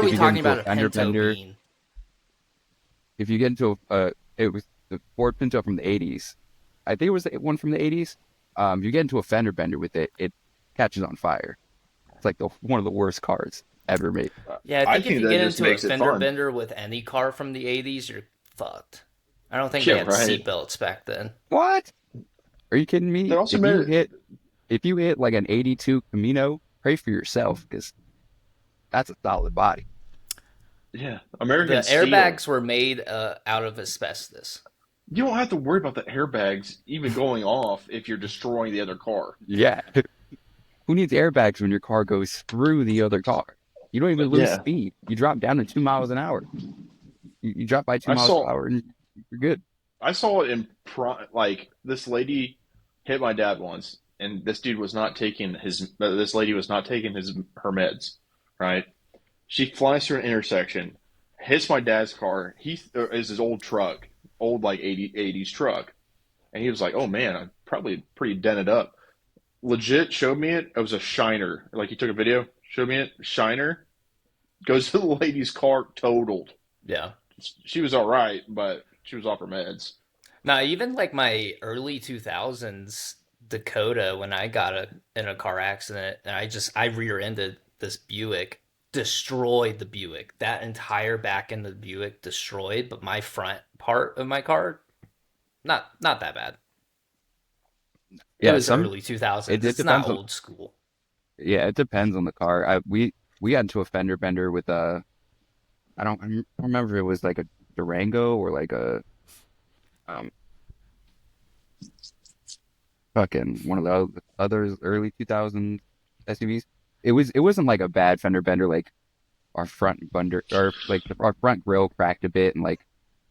are we if you get talking into a about a fender pinto bender, bean? if you get into it was the Ford Pinto from the '80s. I think it was the one from the '80s. If you get into a fender bender with it, it catches on fire. It's like one of the worst cars ever made. Yeah, I I think if think you that get just into a makes it fender fun. bender with any car from the 80s, you're fucked. I don't think they Yeah, had right. seatbelts back then. What? Are you kidding me? They also made it. If you hit like an '82 Camino, pray for yourself because that's a solid body. Yeah, The American Steel. airbags were made out of asbestos. You don't have to worry about the airbags even going off if you're destroying the other car. Yeah. Who needs airbags when your car goes through the other car? You don't even lose Yeah, speed. You drop down to 2 miles an hour. You drop by two I miles per saw hour and you're good. I saw it in like this lady hit my dad once, and this dude was not taking his. This lady was not taking his her meds, right? She flies through an intersection, hits my dad's car. He is his old truck, old like 80s truck, and he was like, "Oh man, I'm probably pretty dented up." Legit showed me it. It was a Shiner. Like he took a video, showed me it. Shiner goes to the lady's car, totaled. Yeah. She was all right, but she was off her meds. Now, even like my early 2000s Dakota, when I got in a car accident and I rear-ended this Buick, destroyed the Buick. That entire back end of the Buick destroyed, but my front part of my car, not that bad. It Yeah, was early 2000s. it It's not depends on old school. yeah, it depends on the car. We got into a fender bender with a I don't remember if it was like a Durango or like a um fucking one of the other early 2000s SUVs. It wasn't like a bad fender bender like our front bender or like our front grill cracked a bit and like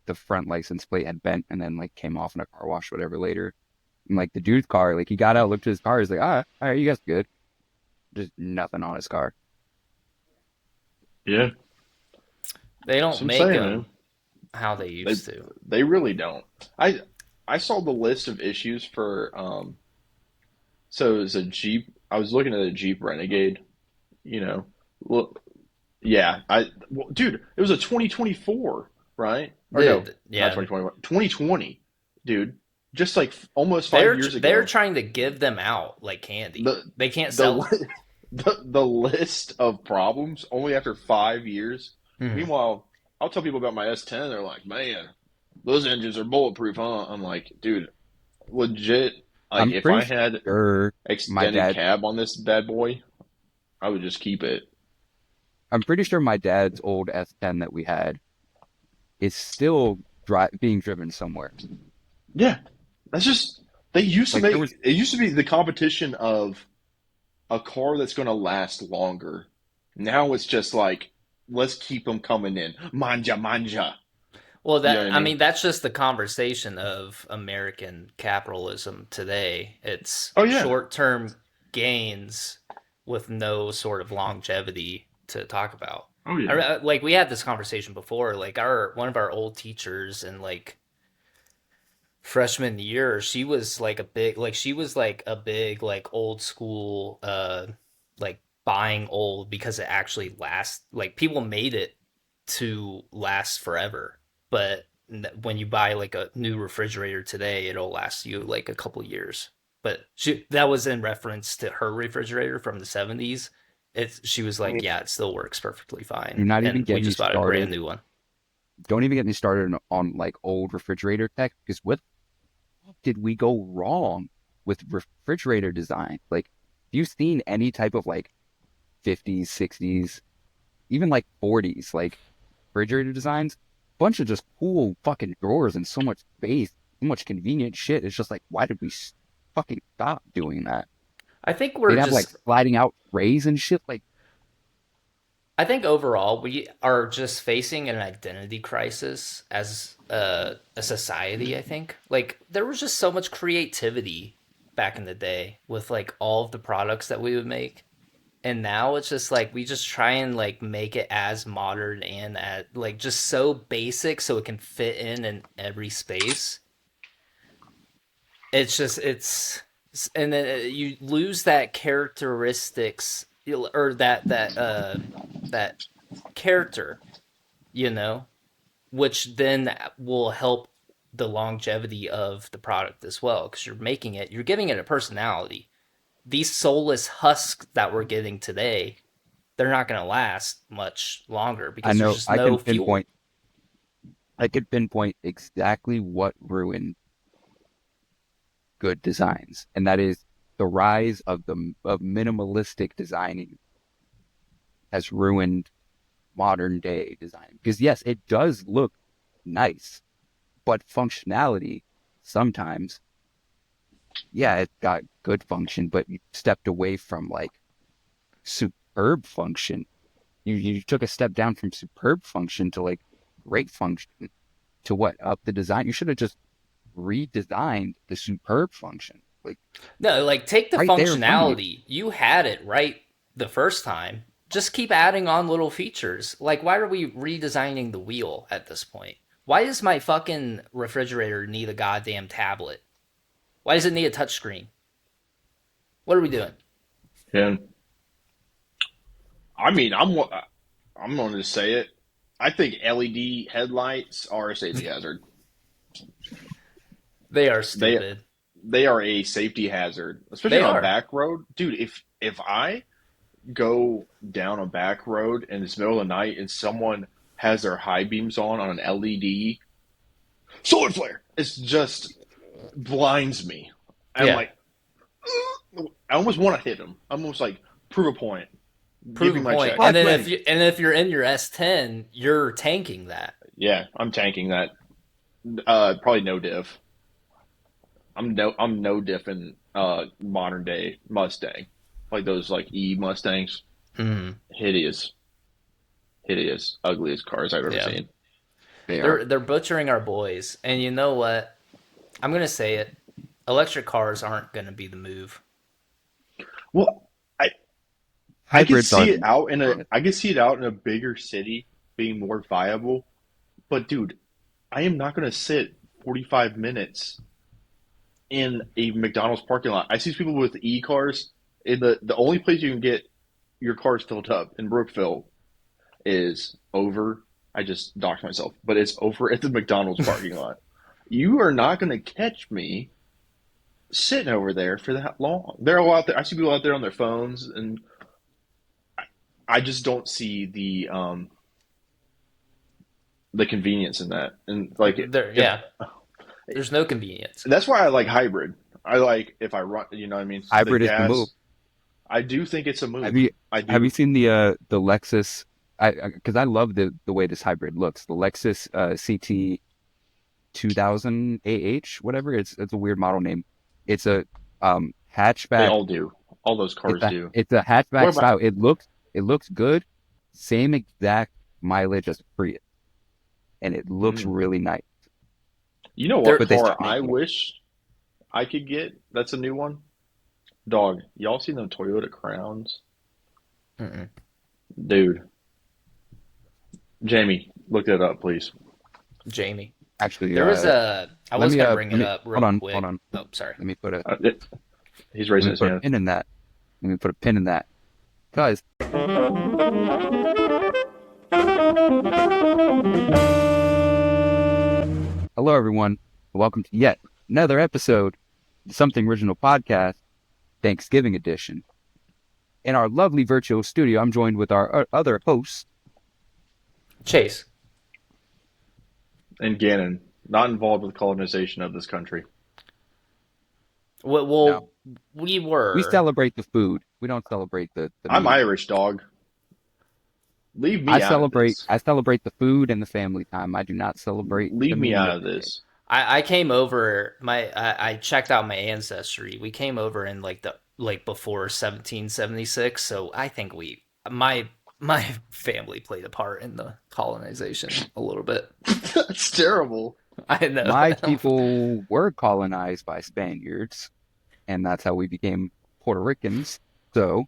the front license plate had bent and then like came off in a car wash whatever later. And like the dude's car, like he got out, looked at his car, he's like, all right, you guys good. Just nothing on his car. Yeah, They that's don't what I'm make saying, man. them how they They used to. they really don't. I saw the list of issues for so it was a Jeep. I was looking at a Jeep Renegade, you know. Look, yeah, well, dude, it was a 2024, right? Or no, Dude, not yeah, 2021, 2020, dude. Just like almost five they're years they're ago. trying to give them out like candy. The They can't the sell li- the list of problems only after 5 years. them. Meanwhile, I'll tell people about my S10. They're like, "Man, those engines are bulletproof, huh?" I'm like, "Dude, legit. Like, I'm if I pretty had sure my extended dad cab on this bad boy, I would just keep it." I'm pretty sure my dad's old S10 that we had is still being driven somewhere. Yeah, that's just they used to Like there make was it used to be the competition of a car that's going to last longer. Now it's just like let's keep them coming in, manja manja. Well, You know that what I I mean? mean, that's just the conversation of American capitalism today. It's Oh yeah, short-term gains with no sort of longevity to talk about. oh yeah. Like we had this conversation before. Like our one of our old teachers in like freshman year, she was like a big like old school like buying old because it actually lasts. Like people made it to last forever. But when you buy like a new refrigerator today, it'll last you like a couple years. But that was in reference to her refrigerator from the 70s. She was I like, mean, yeah, it still works perfectly do fine. not even And we get me just bought a brand started. new one. Don't even get me started on like old refrigerator tech because what did we go wrong with refrigerator design? Like, have you seen any type of like 50s, 60s, even like 40s, like refrigerator designs? Bunch of just cool fucking drawers and so much space, so much convenient shit. It's just like, why did we fucking stop doing that? I think we're They'd have like just sliding out trays and shit. Like, I think overall we are just facing an identity crisis as a society. I think like there was just so much creativity back in the day with like all of the products that we would make, and now it's just like we just try and like make it as modern and at like just so basic so it can fit in every space. It's just it's and then you lose that characteristics or that character, you know, which then will help the longevity of the product as well because you're giving it a personality. These soulless husks that we're getting today, they're not going to last much longer I because there's know just no fuel. I could pinpoint exactly what ruined good designs, and that is the rise of minimalistic designing has ruined modern day design. Because yes, it does look nice, but functionality sometimes, yeah, it got good function, but you stepped away from like superb function. You took a step down from superb function to like great function to what up the design. You should have just redesigned the superb function. Like No, like take the right there in front of you. functionality. You had it right the first time. Just keep adding on little features. Like, why are we redesigning the wheel at this point? Why does my fucking refrigerator need a goddamn tablet? Why does it need a touchscreen? What are we doing? Yeah. I mean, I'm going to say it. I think LED headlights are a safety hazard. They are They stupid. they are a safety hazard, especially They on a are. back road, dude. If I go down a back road and it's middle of the night and someone has their high beams on an LED solar flare, it's just blinds me. I'm Yeah. like, I almost want to hit him. I'm almost like, prove a point. Give Prove me a my point. check. And then Flashbang. if you're in your S10, you're tanking that. Yeah, I'm tanking that. Probably no diff. I'm no diff in modern day Mustang, like those like E Mustangs. Mm, Hideous, hideous, ugliest cars I've ever yeah. seen. They are. They're butchering our boys. And you know what? I'm gonna say it. Electric cars aren't gonna be the move. Well, I could Hybrids are see the it move. out in a Honestly. I could see it out in a bigger city being more viable, but dude, I am not gonna sit 45 minutes in a McDonald's parking lot. I see people with e cars. In the only place you can get your cars filled up in Brookville is over. I just docked myself, but it's over at the McDonald's parking lot. You are not going to catch me sitting over there for that long. They're all out there. I see people out there on their phones, and I just don't see the convenience in that. And like There, if yeah. There's no convenience. that's why I like hybrid. I like if I run, you know what I mean? The Hybrid is the move. gas. I do think it's a Have move. you I have you do. seen the Lexus? Because I love the way this hybrid looks. The Lexus CT 2000 AH, whatever. It's a weird model name. It's a They hatchback. all do. All those cars do. It's a What hatchback about style. It looks good. Same exact mileage as a Prius, and it looks mm, really nice. you know what There But they car stopped I making it. wish I could get? That's a new one. Dog. Y'all seen the Toyota Crowns? Mm-mm. Dude. Jamie, look that up, please. Jamie. Actually, There was a I was gonna bring let it me up hold real on, hold quick. on. Oh, sorry. Let me put a He's let raising me his put a hand. pin in that. Let me put a pin in that. Guys, hello everyone. Welcome to yet another episode of the Something Original Podcast, Thanksgiving edition. In our lovely virtual studio, I'm joined with our other hosts. Chase. And Gannon, not involved with colonization of this country. Well, No, we we were. celebrate the food. We don't celebrate the I'm meat. Irish, dog. Leave I me out of celebrate this. I celebrate the food and the family time. I do not celebrate the Leave me meat out of of the day. this. I came over I checked out my ancestry. We came over in like before 1776, so I think my family played a part in the colonization a little bit. That's terrible. I know. My people were colonized by Spaniards, and that's how we became Puerto Ricans. So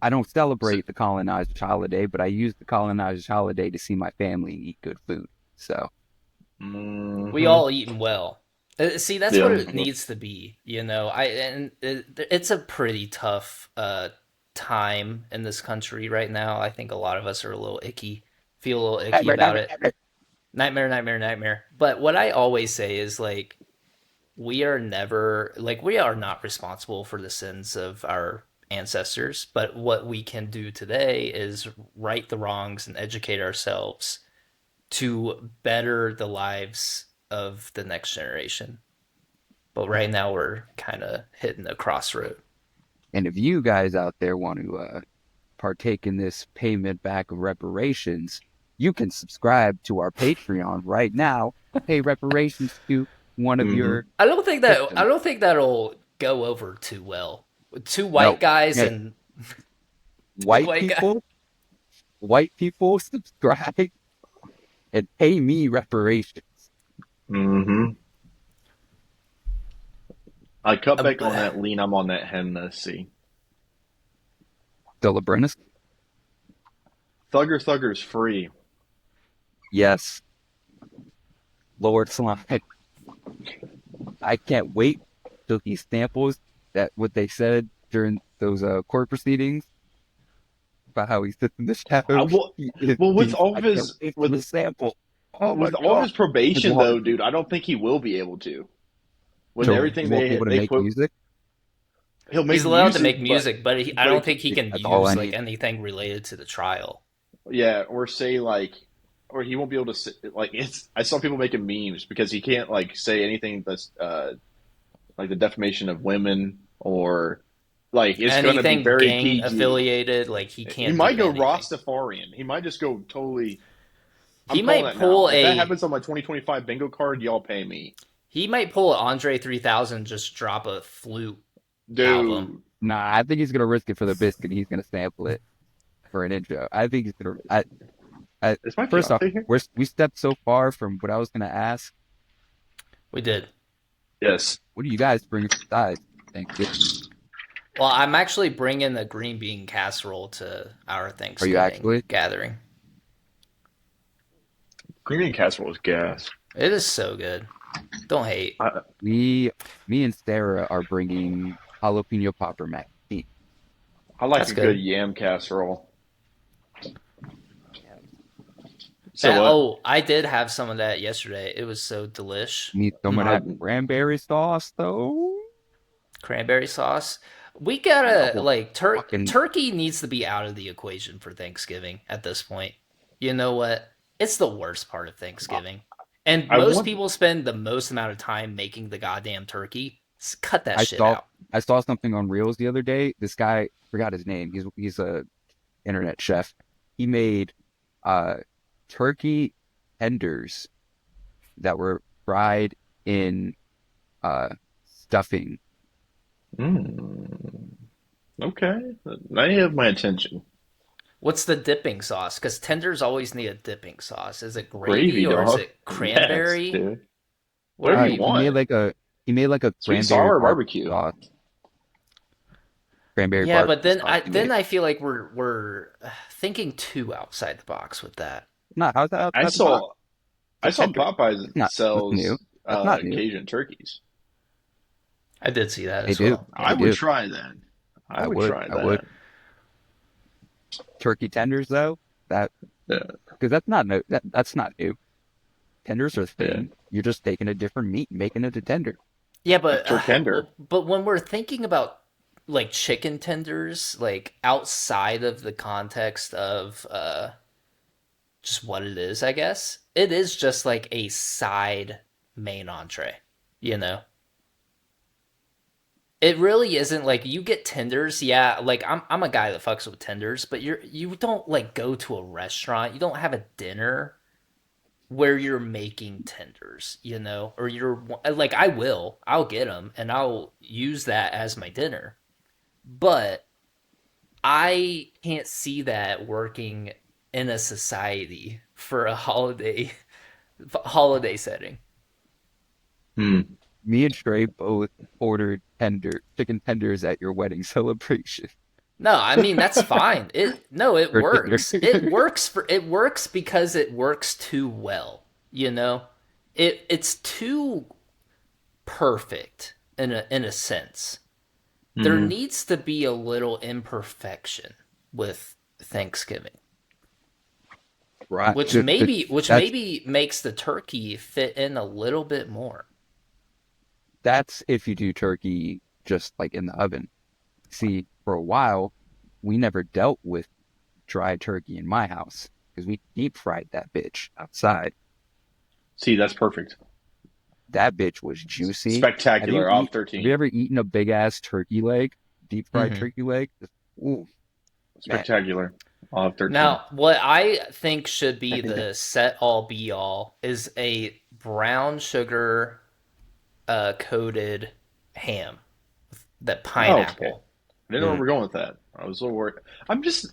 I don't So, celebrate the colonized holiday, but I use the colonized holiday to see my family and eat good food. So We hmm all eating well. See, that's what yeah. it needs to be, you know. It's a pretty tough time in this country right now. I think a lot of us are a little icky, feel a little icky Nightmare, about nightmare, it. nightmare. Nightmare, nightmare, nightmare. But what I always say is like we are never like we are not responsible for the sins of our ancestors, but what we can do today is right the wrongs and educate ourselves to better the lives of the next generation. But right now we're kind of hitting a crossroad. And if you guys out there want to partake in this payment back of reparations, you can subscribe to our Patreon right now. Pay reparations to one of Mm-hmm. your I victims. don't think that'll go over too well. Two No, white guys hey, and two white white guys. people, white people subscribe and pay me reparations. Mm-hmm. I cut Um, back on that lean. I'm on that Hennessy. Delibrenus? Thugger's free. Yes. Lord Slime. I can't wait till he samples that what they said during those court proceedings about how he sits in the I, shadows. well, He is well, with beast. all I of can't his wait for the sample. Oh my with all of god. his His probation, water. though, dude, I don't think he will be able to. With So he everything won't be able to they make put, music. he'll he's make allowed to music, make music, but I but don't it, think he can That's all I use like need. anything related to the trial. yeah, or say like, or he won't be able to say, like it's. I saw people making memes because he can't like say anything that's like the defamation of women or like it's gonna be Anything very gang PG. affiliated, like he He can't might do go anything. Rastafarian. He might just go totally. I'm He calling might that now. pull If that a happens on my 2025 bingo card, y'all pay me, he might pull an Andre 3000, just drop a flute album. dude. Nah, I think he's gonna risk it for the biscuit. He's gonna sample it for an intro. I think he's gonna. Is my First off, fiance here? we stepped so far from what I was gonna ask. We did. Yes. What do you guys bring besides Thanksgiving? Well, I'm actually bringing a green bean casserole to our Are you Thanksgiving actually? gathering. Green bean casserole is gas. It is so good. Don't hate. I, We, me and Sarah are bringing jalapeno popper mac and cheese. I like That's a good good. yam casserole. Yeah. So That what? oh, I did have some of that yesterday. It was so delish. Need some of Mm. I that cranberry sauce though. Cranberry sauce. We The gotta whole like fucking. turkey needs to be out of the equation for Thanksgiving at this point. You know what? It's the worst part of Thanksgiving. And I most want people spend the most amount of time making the goddamn turkey. Cut that I shit saw out. I saw something on Reels the other day. This guy forgot his name. He's a internet chef. He made uh turkey tenders that were fried in stuffing. mm, okay. Now you have my attention. What's the dipping sauce? Because tenders always need a dipping sauce. Is it Gravy, gravy or is dog. it Yes, cranberry? dude. What Whatever are you you? want. He made like a Sweet and sour or barbecue. cranberry Yeah, but barbecue then sauce he made. I feel like we're thinking too outside the box with that. Not how's that I outside the box? saw I It's a saw tender. Popeyes It's not that's new. sells That's not new. Cajun turkeys. I did see that They as do. well. I Yeah. They would do. try that. I I would would. try I would. that. Turkey tenders though, that Yeah, because that's not new. Tenders are yeah. thin. You're just taking a different meat and making it a tender. Yeah, A but turkender. when we're thinking about like chicken tenders, like outside of the context of just what it is, I guess it is just like a side main entree. You know, it really isn't like you get tenders. Yeah, like I'm a guy that fucks with tenders, but you don't like go to a restaurant. You don't have a dinner where you're making tenders, you know, or you're like, I'll get them and I'll use that as my dinner. But I can't see that working in a society for a holiday setting. Hmm. Me and Trey both ordered chicken tenders at your wedding celebration No, I mean that's fine. It for dinner. works. It works because it works too well. You know, it's too perfect in a sense. there Hmm. needs to be a little imperfection with Thanksgiving, Right. which That's maybe makes the turkey fit in a little bit more. that's if you do turkey just like in the oven. See, for a while, we never dealt with dry turkey in my house because we deep fried that bitch outside. See, that's perfect. That bitch was juicy. Spectacular. Off Have you 13. ever eaten a big ass turkey leg, deep fried Hmm. turkey leg? Ooh, man. Spectacular. Off 13. Now, what I think should be Yeah. the set all be all is a brown sugar coated ham, that Oh, okay. pineapple. I didn't know where Mm. we're going with that. I was a little worried. I'm just,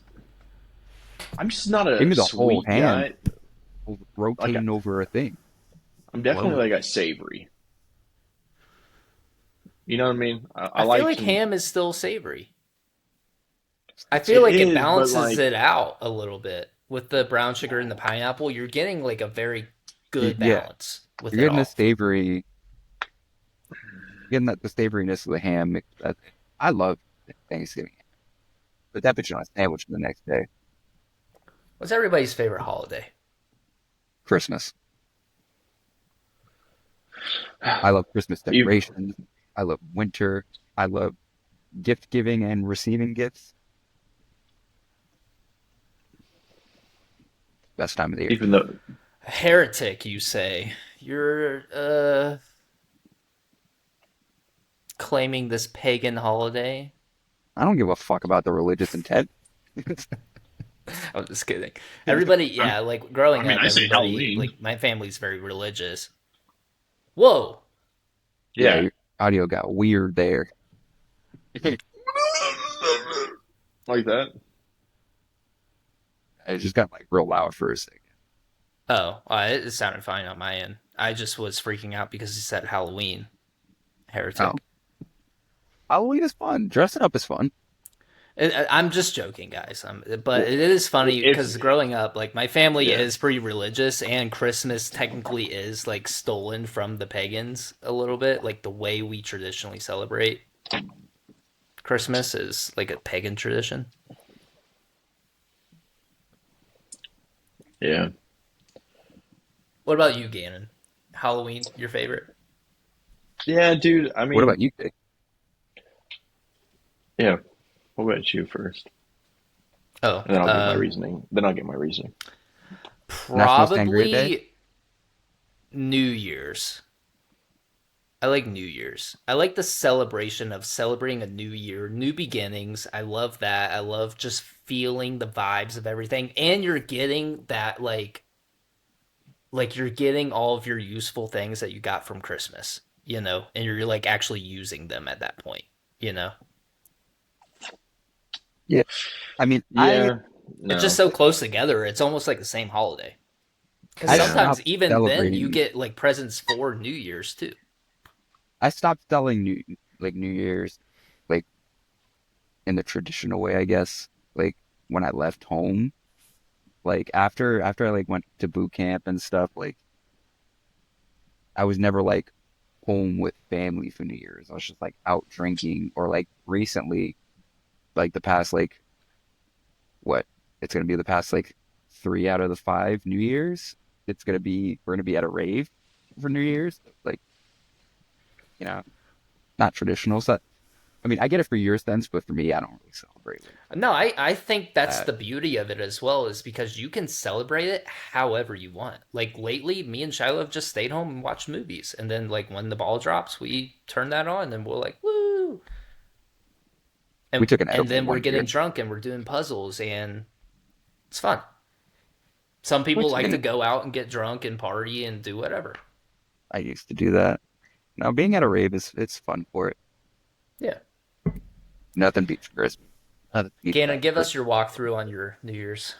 I'm just not Give a me the whole sweet ham guy. Like, rotating over a thing. I'm Love definitely it. like a savory. You know what I mean? I I feel like like some. ham is still savory. I feel It like it is, but balances like, it out a little bit with the brown sugar and the pineapple. You're getting like a very good Yeah, balance with you're it getting the all. savory, getting that the savoriness of the ham. I love Thanksgiving, but that bitch on a sandwich the next day. What's everybody's favorite holiday? Christmas. I love Christmas you, decorations. I love winter. I love gift giving and receiving gifts. Best time of the year. even though Heretic, you say? You're claiming this pagan holiday? I don't give a fuck about the religious intent. I'm just kidding. Everybody, I'm, yeah, like I growing mean, up, I say everybody, Halloween. like my family's very religious. Whoa, Yeah, Yeah. your audio got weird there. It Like that. just got like real loud for a second. oh, it sounded fine on my end. I just was freaking out because he said Halloween. Oh, Heretic. Halloween is fun. Dressing up is fun. I'm just joking, guys. But Well, it is funny if because growing up, like my family yeah, is pretty religious, and Christmas technically is like stolen from the pagans a little bit. Like the way we traditionally celebrate Christmas is like a pagan tradition. yeah, What about you, Gannon? Halloween, your favorite? yeah, dude. I What mean, about you, Dick? yeah. What about you first? Oh, And then I'll give my reasoning. Then I'll give my reasoning. National Sangria Day? probably New Year's. I like New Year's. I like the celebration of celebrating a new year, new beginnings. I love that. I love just feeling the vibes of everything. And you're getting that like you're getting all of your useful things that you got from Christmas, and you're like actually using them at that point, you know. Yeah. I mean, Yeah, It's just no, so close together. It's almost like the same holiday. Cuz I yeah. sometimes stopped even then you celebrating. get like presents for New Year's too. I stopped selling New Year's like in the traditional way, I guess. Like when I left home, like after I like went to boot camp and stuff, like I was never like home with family for New Year's. I was just like out drinking or like recently, like the past like what? It's gonna be the past like 3 out of the 5 New Year's. We're gonna be at a rave for New Year's. Like, you know, not traditional. So I mean I get it for your sense, but for me I don't really celebrate like No, I think that's that. the beauty of it as well, is because you can celebrate it however you want. Like lately, me and Shiloh have just stayed home and watched movies, and then like when the ball drops, we turn that on and we're like, woo! We And took an and edible then we're one getting year. drunk and we're doing puzzles, and it's fun. Some We people took like to an go out and get drunk and party and do whatever. I used to do that. Now being at a rave is it's fun for it. Yeah. Nothing beats Christmas. Nothing beats Gannon, that give us Christmas. your walkthrough on your New Year's.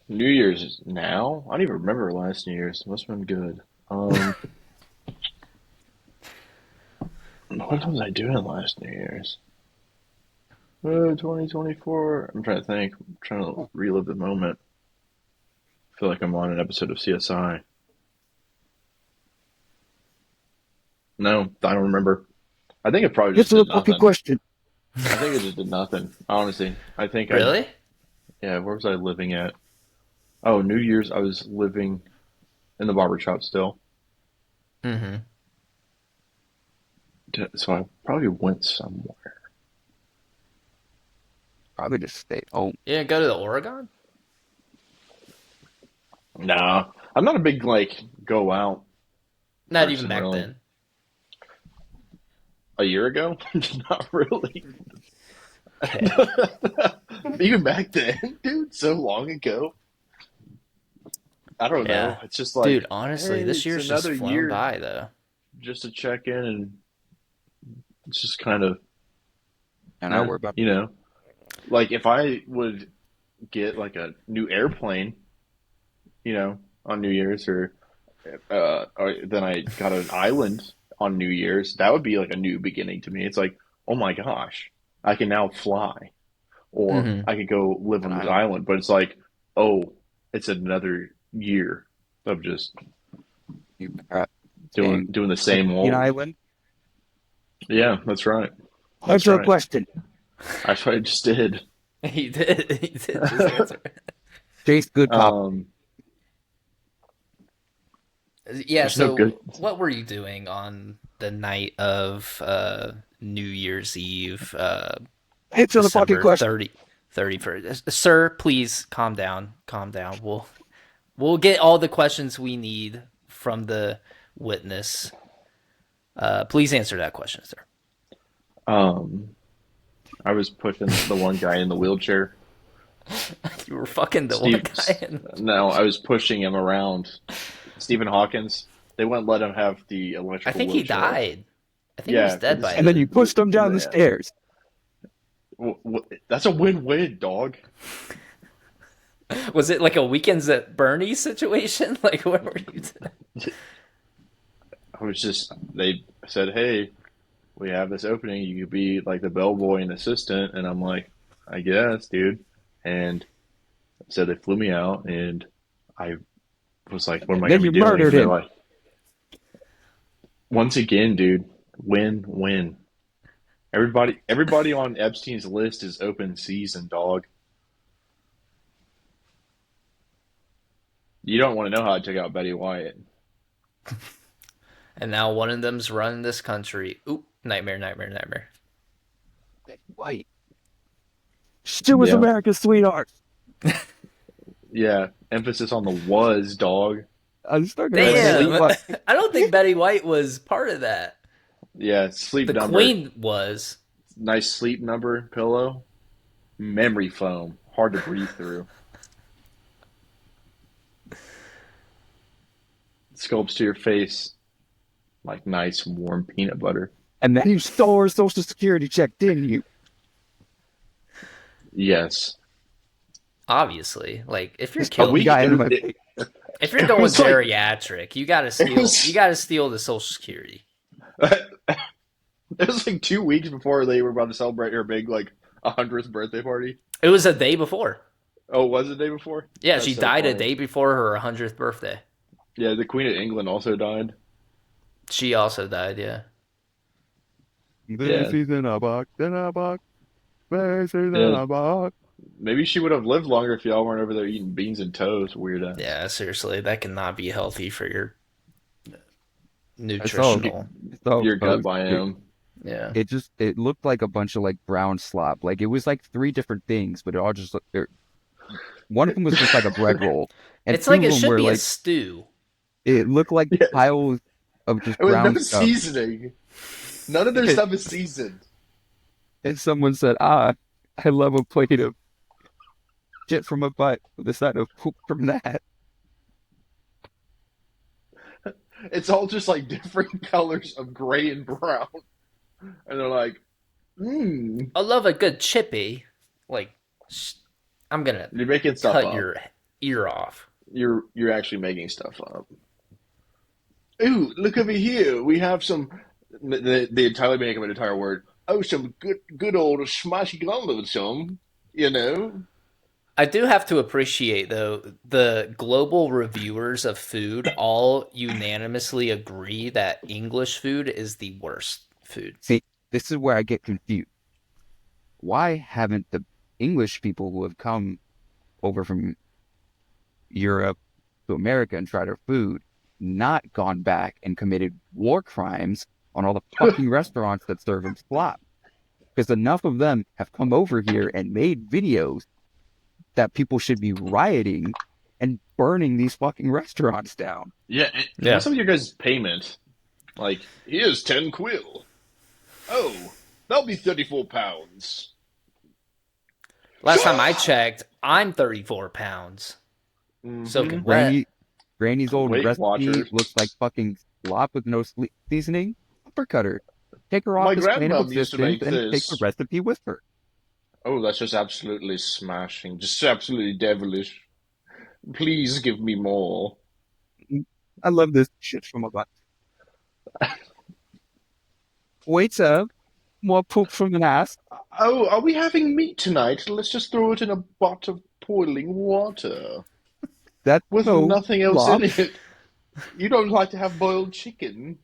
New Year's is now. I don't even remember last New Year's. Must have been good. Um, what was I doing last New Year's? 2024. I'm trying to think. I'm trying to relive the moment. I feel like I'm on an episode of CSI. No, I don't remember. I think it probably just Answer the did fucking nothing. question. I think it just did nothing. Honestly, I think I Really? yeah. Where was I living at? Oh, New Year's. I was living in the barber shop still, Mm-hmm. so I probably went somewhere. Probably just stayed home. Yeah, go to the Oregon? Nah, I'm not a big like go out Not even person back really. then. A year ago, not really. Okay. Even back then, dude, so long ago. I don't know. Yeah. It's just Dude, like, honestly, hey, this it's year's just another flown year by though. just to check in, and it's just kind of, And I nah, worry about you know. Like if I would get like a new airplane, on New Year's, or then I got an island on New Year's, that would be like a new beginning to me. It's like, oh my gosh, I can now fly, or Mm-hmm. I could go live an on this island. island. But it's like, oh, it's another year of just You got doing staying doing the like same an old. island. Yeah, that's right. That's Answer the right. question. That's what I just did. He did. He did just answer. Chase, good cop. um, Yeah, there's no good. so what were you doing on the night of New Year's Eve, Answer the fucking December question. 31st? Sir, please calm down. Calm down. We'll get all the questions we need from the witness. Please answer that question, sir. Um, I was pushing the one guy in the wheelchair. You were fucking the one Steve, guy in no, I was pushing him around. Stephen Hawkins. They wouldn't let him have the I electrical think he wheelchair. died. I think he was Yeah, dead by And then you then. pushed them down the yeah. stairs. That's a win-win, dog. Was it like a Weekends at Bernie's situation? Like, what were you doing? I was just. They said, "Hey, we have this opening. You could be like the bellboy and assistant." And I'm like, "I guess, dude." And so they flew me out, and I was like, "What am And I gonna then be you doing?" murdered And they're him. like, "Once again, dude, win-win." Everybody on Epstein's list is open season, dog. You don't want to know how I took out Betty White. And now one of them's running this country. Oop, nightmare, nightmare, nightmare. White. She was Yeah, America's sweetheart. yeah. Emphasis on the was, dog. I was talking about Sleep. Damn, what? I don't think Betty White was part of that. Yeah, sleep The number. Queen was. Nice sleep number pillow. Memory foam. Hard to breathe through. Sculpts to your face like nice warm peanut butter. And then you stole her social security check, didn't you? Yes. Obviously, like if you're A You killing, week. got It, into my it, face. if you're it going was like geriatric, you gotta it steal. You was. gotta steal the Social Security. It was like 2 weeks before they were about to celebrate her big like 100th birthday party. It was a day before. Oh, was it the day before? Yeah, That's she so died a funny. day before her 100th birthday. Yeah, the Queen of England also died. She also died. Yeah. Yeah, This is in a box, in a box. This is in yeah. a box. Maybe she would have lived longer if y'all weren't over there eating beans and toast, weird ass. Yeah, seriously, that cannot be healthy for your I saw, nutritional. I saw a Your gut post. biome. Yeah. It looked like a bunch of like brown slop. Like it was like three different things, but it all just one of them was just like a bread roll, and It's two like of it them should were be a like stew. it looked like Yeah, piles of just with no brown stuff. seasoning. None of their stuff is seasoned. And someone said, "Ah, I love a plate of shit from a butt with a side of poop from that." It's all just like different colors of gray and brown. And they're like, mmm. I love a good chippy. Like, I'm gonna You're making stuff cut up. your ear off. You're actually making stuff up. Ooh, look over here. We have some. They entirely make up an entire word. Oh, some good old smashy gum of some. You know. I do have to appreciate though the global reviewers of food all unanimously agree that English food is the worst food. See, this is where I get confused. Why haven't the English people who have come over from Europe to America and tried our food not gone back and committed war crimes on all the fucking restaurants that serve them slop? Because enough of them have come over here and made videos that people should be rioting and burning these fucking restaurants down. Yeah, and Yeah. what's up with your guys' payment? Like, here's 10 quill. Oh, that'll be 34 pounds. Last time I checked, I'm 34 pounds. Soaking wet. Granny's old Weight recipe Watchers. looks like fucking slop with no seasoning. Uppercut her. Take her off My this plane of grandmom used to existence make and take the this. recipe with her. Oh, that's just absolutely smashing. Just absolutely devilish. Please give me more. I love this shit from a butt. Wait up. More poop from an ass. Oh, are we having meat tonight? Let's just throw it in a pot of boiling water That's with so nothing else slop. in it. You don't like to have boiled chicken?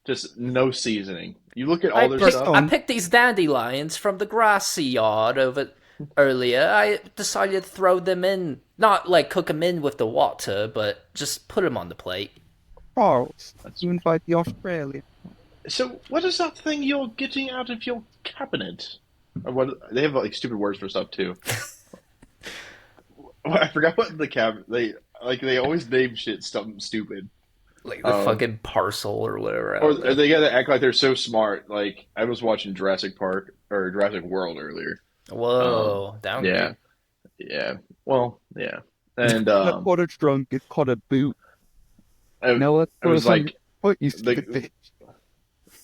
Just no seasoning. You look at all their picked stuff. I picked these dandelions from the grassy yard over earlier. I decided to throw them in, not like cook them in with the water, but just put them on the plate. Charles, you invite the Australian. So, what is that thing you're getting out of your cabinet? Or what, they have like stupid words for stuff too. I forgot what the they always name shit something stupid. Like the fucking parcel or whatever. Or they gotta act like they're so smart. Like I was watching Jurassic Park or Jurassic World earlier. Whoa, downgrade. Yeah. Well, yeah. And Not called a trunk, it's called a boot. it, No, let's it was like foot, you stupid bitch.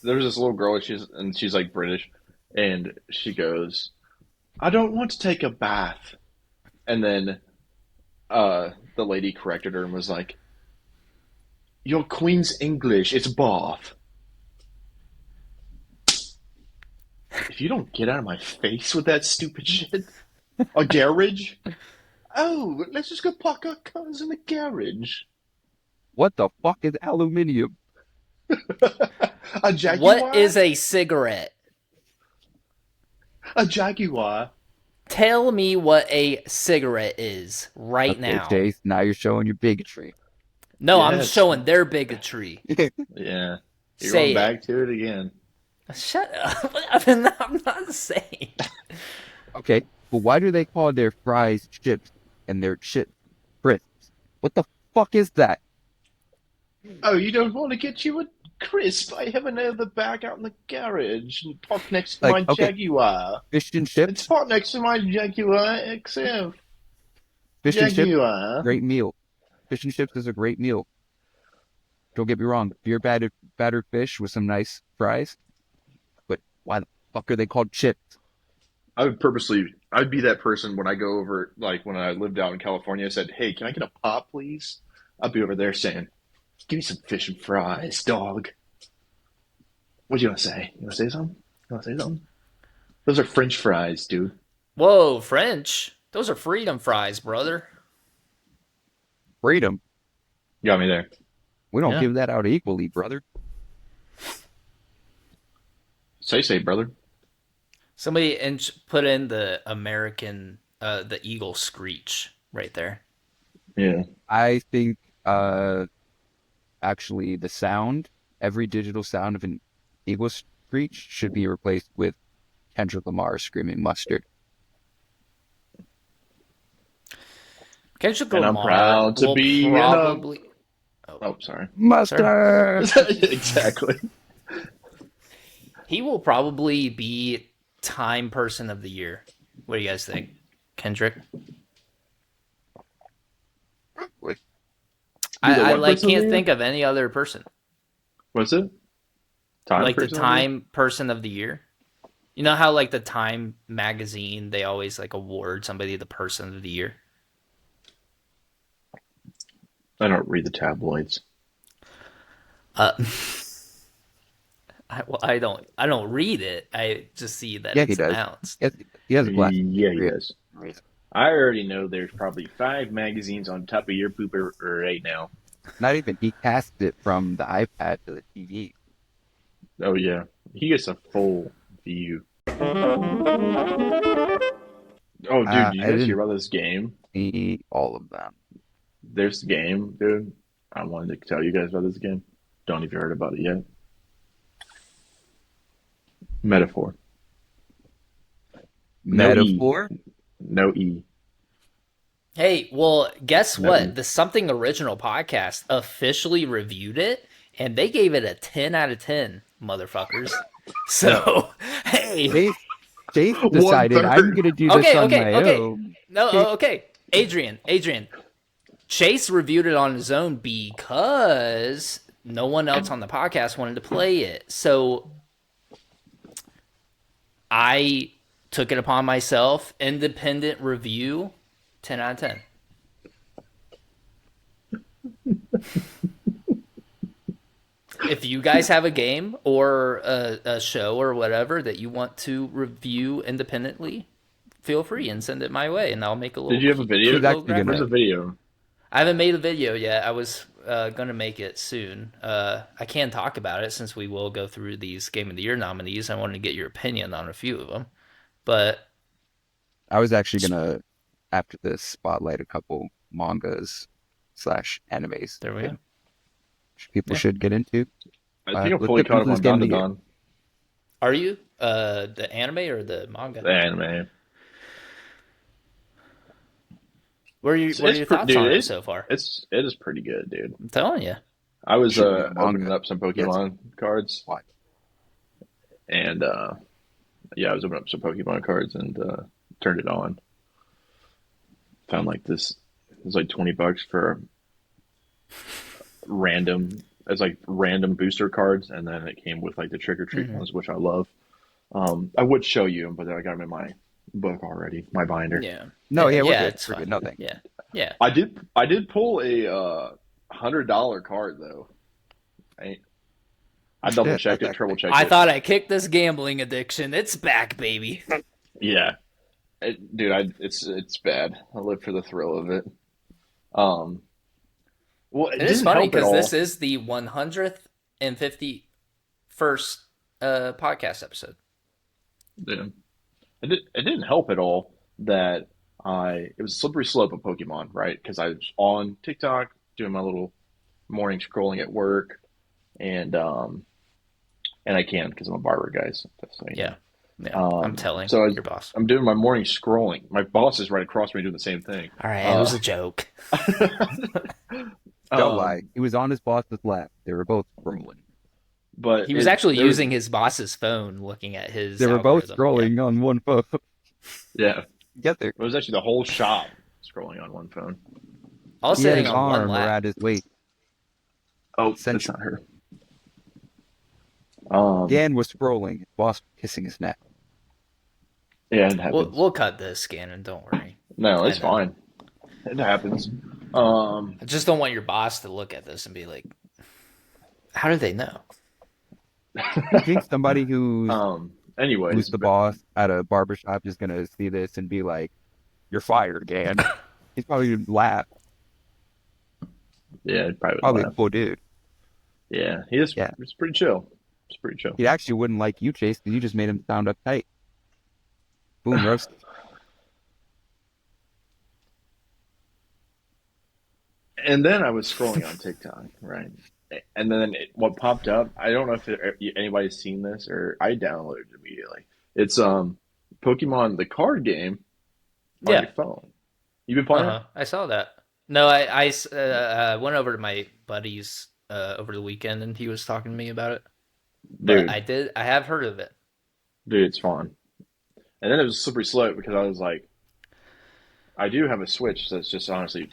there was this little girl and she's like British, and she goes, "I don't want to take a bath," and then the lady corrected her and was like, "Your Queen's English, it's bath." If you don't get out of my face with that stupid shit, a garage. Oh, let's just go park our cars in the garage. What the fuck is aluminium? A Jaguar? What is a cigarette? A Jaguar? Tell me what a cigarette is right Okay, now. Chase, now you're showing your bigotry. No, I'm Yes. showing their bigotry. Yeah. You're Say going back to it again. Shut up. I'm not saying. Okay, but why do they call their fries chips and their chips crisps? What the fuck is that? Oh, you don't want to get you a crisp? I have another bag out in the garage and parked next to Like, my okay. Jaguar. Fish and It's chips? parked next to my Jaguar XF. Fish and chips, Jaguar. great meal. Fish and chips is a great meal. Don't get me wrong, beer battered fish with some nice fries. But why the fuck are they called chips? I'd be that person when I go over, like when I lived out in California, I said, "Hey, can I get a pop, please?" I'd be over there saying, "Give me some fish and fries, dog." What do you want to say? You want to say something? You want to say something? Those are French fries, dude. Whoa, French. Those are freedom fries, brother. Freedom. You got me there. We don't Yeah. give that out equally, brother. Say, brother. Somebody put in the American, the eagle screech right there. Yeah. I think actually the sound, every digital sound of an eagle screech should be replaced with Kendrick Lamar screaming mustard. Kendrick And I'm Lamar proud to will be probably. Oh, sorry. Mustard! Exactly. He will probably be Time Person of the Year. What do you guys think, Kendrick? I what like person of the can't year? think of any other person What's it? Time like the person? Time Person of the Year. You know how like the Time magazine they always like award somebody the Person of the Year. I don't read the tabloids. I don't read it. I just see that Yeah, it's he does. announced. He has a glass. Yeah, he does. I already know there's probably 5 magazines on top of your pooper right now. Not even, he cast it from the iPad to the TV. Oh yeah, he gets a full view. Oh dude, did you I guys hear didn't about this game? see all of them. There's the game, dude. I wanted to tell you guys about this game. Don't even heard about it yet. Metaphor. No E. Metaphor? No E. Hey, well, guess No what? E. The Something Original podcast officially reviewed it, and they gave it a 10 out of 10, motherfuckers. So, hey, Chase, Chase One decided I'm third. gonna do this okay, on okay, my okay. own. No, Chase, okay. Adrian. Chase reviewed it on his own because no one else on the podcast wanted to play it. So I took it upon myself, independent review, 10 out of 10. If you guys have a game or a show or whatever that you want to review independently, feel free and send it my way, and I'll make a Did little you have a video? he's cute little actually Where's graphic. the gonna. video? I haven't made a video yet. I was gonna make it soon. I can talk about it since we will go through these Game of the Year nominees. I wanted to get your opinion on a few of them, but I was actually gonna, after this, spotlight a couple mangas slash animes there we that go. people Yeah, should get into. I think I'm Let's fully get caught up into this on game Don of to the year. Don, are you the anime or the manga? the anime. What are your thoughts Dude. on it so far? It is pretty good, dude. I'm telling you. I was Should read the opening manga. up some Yes. Pokemon cards, Why? and yeah, I was opening up some Pokemon cards and turned it on. Found like this. It was like $20 for random. It's like random booster cards, and then it came with like the trick or treat Hmm. ones, which I love. I would show you them, but I got them in my book already, my binder. Yeah, No, yeah, we're yeah, good. it's We're good. fine. No thanks. Yeah, yeah. I did pull a $100 card though. I, I double Shit, checked that's it, triple actually. checked I it. thought I kicked this gambling addiction. It's back, baby. Yeah, dude, it's bad. I live for the thrill of it. Um, well, it It is didn't funny help at because this all. is the 151st podcast episode. Yeah. It didn't help at all that it was a slippery slope of Pokemon, right? Because I was on TikTok doing my little morning scrolling at work, and I can because I'm a barber, guys. That's how you Yeah, know. yeah. I'm telling So your boss. I'm doing my morning scrolling. My boss is right across from me doing the same thing. All right, it was Uh, a joke. Don't lie. um, He was on his boss's lap. They were both scrolling. but He was it actually there was using his boss's phone, looking at his They were both algorithm. Yeah. scrolling on one phone. yeah, Get there. it was actually the whole shop scrolling on one phone. All He had sitting his on one arm lap. around his waist. Oh, that's Essentially. not her. Dan was scrolling. His boss kissing his neck. Yeah, it We'll happens. we'll cut this, Gannon. Don't worry. No, I it's know. fine. It happens. Um, I just don't want your boss to look at this and be like, "How do they know?" You think somebody who's anyways, the boss at a barbershop is gonna see this and be like, "You're fired, Dan"? He's probably gonna laugh. yeah, it probably would Probably a laugh. cool dude. Yeah, he is. Yeah. It's pretty chill. It's pretty chill. He actually wouldn't like you, Chase, because you just made him sound uptight. Boom, roast. And then I was scrolling on TikTok, right? And then what popped up, I don't know if anybody's seen this or I downloaded it immediately. It's Pokemon the card game on Yeah. your phone. You been Uh playing it? huh. I saw that. No, I went over to my buddy's over the weekend, and he was talking to me about it. But Dude, I have heard of it. it's fun. And then it was a slippery slope because I was like, I do have a Switch that's just honestly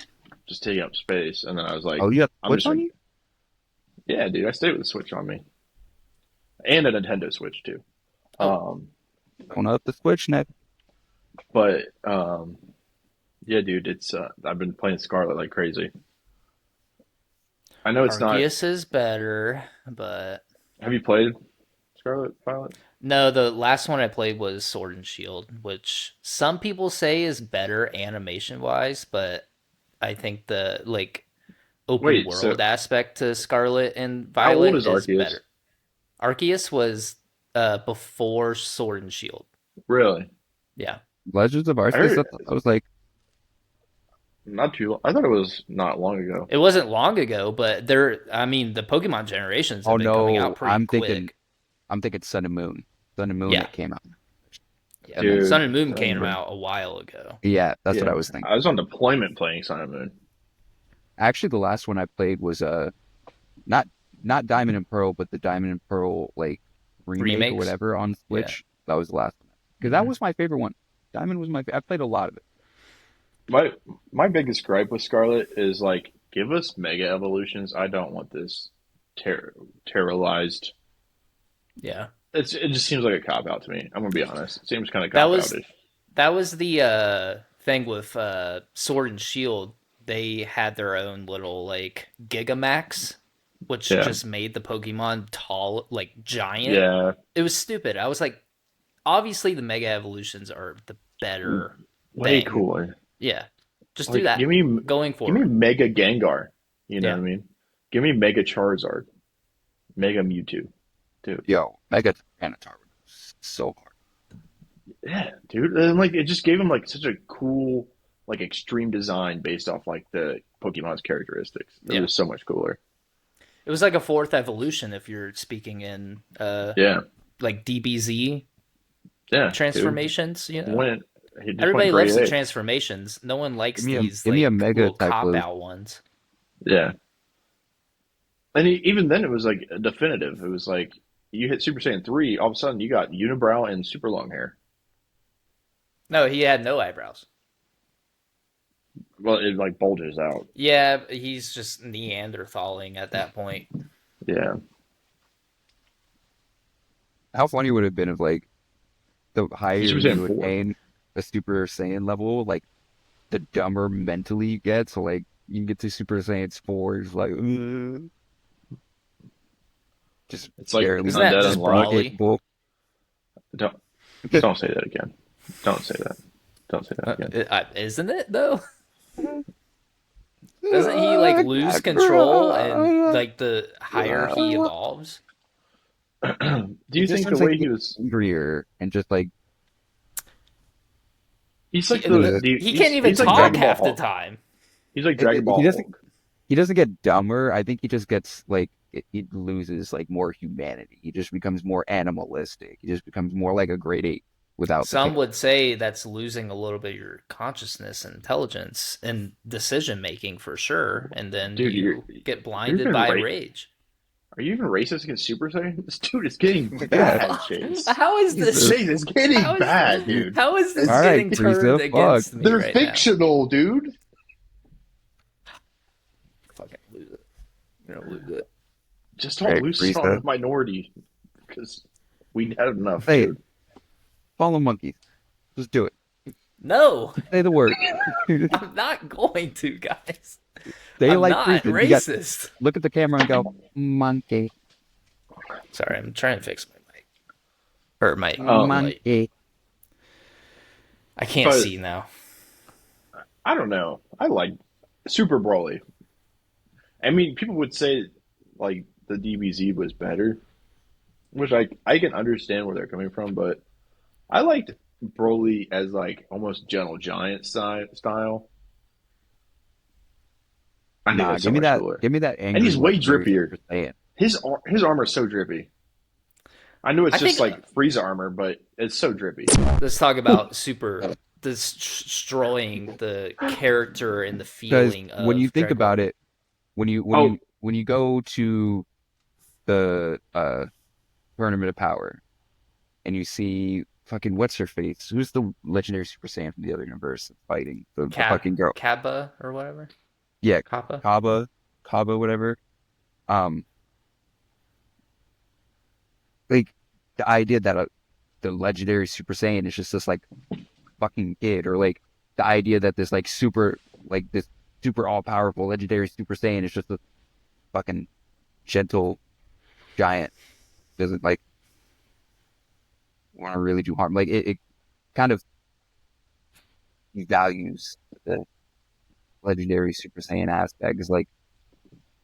just taking up space. And then I was like, Oh, you have I'm Switch just on like, you? yeah, dude, I stay with the Switch on me. And a Nintendo Switch too. Oh. Going up the Switch net. But yeah, dude, it's I've been playing Scarlet like crazy. I know it's not. Arceus is better, but Have you played Scarlet Violet? no, the last one I played was Sword and Shield, which some people say is better animation wise, but I think the like open Wait, so world aspect to Scarlet and how old Violet is is Arceus? better. Arceus was before Sword and Shield. Really? Yeah. Legends of I Arceus. heard I was like, not too. I thought it was not long ago. It wasn't long ago, but I mean, the Pokemon generations oh have been coming no, out pretty quick. I'm thinking Sun and Moon. Sun and Moon Yeah. that came out. Yeah. That makes Sun Dude, and Moon Sun and came Moon. out a while ago. yeah, that's what Yeah, I was thinking. I was on deployment playing Sun and Moon. Actually, the last one I played was not not Diamond and Pearl, but the Diamond and Pearl like remake or Remakes? whatever on Yeah. Switch. That was the last one because that Hmm. was my favorite one. Diamond was I played a lot of it. My my biggest gripe with Scarlet is like, give us mega evolutions. I don't want this terrorized. Yeah. It just seems like a cop out to me. I'm gonna be honest. It seems kind of That cop was outish. that was the thing with Sword and Shield. They had their own little like Gigamax, which Yeah, just made the Pokemon tall, like giant. yeah. It was stupid. I was like, obviously the Mega Evolutions are the better Way thing. cooler. Yeah, just do Like, that going give me forward. Mega Gengar. You know what Yeah, I mean? Give me Mega Charizard, Mega Mewtwo, dude. Yo, Mega Tyranitar was so hard. Yeah, dude. And like, it just gave him like such a cool, like extreme design based off like the Pokemon's characteristics. It yeah. was so much cooler. It was like a fourth evolution if you're speaking in Yeah, like DBZ yeah, dude. transformations. Went, he just went Everybody grade loves the A. transformations. No one likes these Give me a like Mega little cop Typhlosion. out ones. Yeah, and even then it was like definitive. It was like you hit Super Saiyan 3, all of a sudden you got unibrow and super long hair. No, he had no eyebrows. Well, it like bulges out. Yeah, he's just Neanderthaling at that point. Yeah. How funny would it have been if like the higher Super Saiyan you 4. attain a Super Saiyan level, like the dumber mentally you get. So like you can get to Super Saiyan 4, it's like just It's like barely Isn't that Undead just Unlocked. Brawly? capable. Don't don't say that again. Don't say that. Don't say that again. Isn't it though? Doesn't he like lose control and like the higher he evolves? Do He you just think the starts like way he getting was? angrier and just like He's He, like the, uh, the he can't even he's like talk Dragon Ball half the Hulk. time. He's like Dragon he Ball doesn't Hulk. he doesn't get dumber. I think he just gets like he loses like more humanity. He just becomes more animalistic. He just becomes more like a grade eight without the Some tail. would say that's losing a little bit of your consciousness and intelligence and decision making for sure, and then Dude, you get you're blinded even by right. rage. Are you even racist against Super Saiyan? This dude is getting Yeah, bad, Chase. How is this? Jesus. Chase is getting How is bad, dude. how is this All right, getting turned Frieza, fuck. against me They're right now? fictional, dude. Fucking lose it. You're gonna lose it. Just All don't right, lose it on Frieza. a minority because we had enough, Say it. dude. Follow monkeys. Just do it. No, Say the word. I'm not going to, guys. Say I'm like not Frieza. You got racist. look at the camera and go monkey, Sorry, I'm trying to fix my mic or my Um, light. monkey. I can't but see now. I don't know. I like Super Broly. I mean, people would say like the DBZ was better, which I can understand where they're coming from, but I liked Broly as like almost Gentle Giant style. I think Nah, that's so much cooler, give me that and angry he's way legendary drippier. Super Saiyan. His armor is so drippy. I know it's I just think like Frieza armor, but it's so drippy. let's talk about super destroying the character and the Because feeling when you of think Dragon about Ball. it, Oh, when you go to the Tournament of Power and you see fucking what's her face? Who's the legendary Super Saiyan from the other universe that's fighting the fucking girl? Kaba or whatever. Yeah, Kappa. Kaba, Kaba, whatever. Um, like the idea that the legendary Super Saiyan is just this like fucking kid, or like the idea that this super all powerful legendary Super Saiyan is just a fucking gentle giant doesn't like want to really do harm. Like it kind of values the legendary Super Saiyan aspect. Is like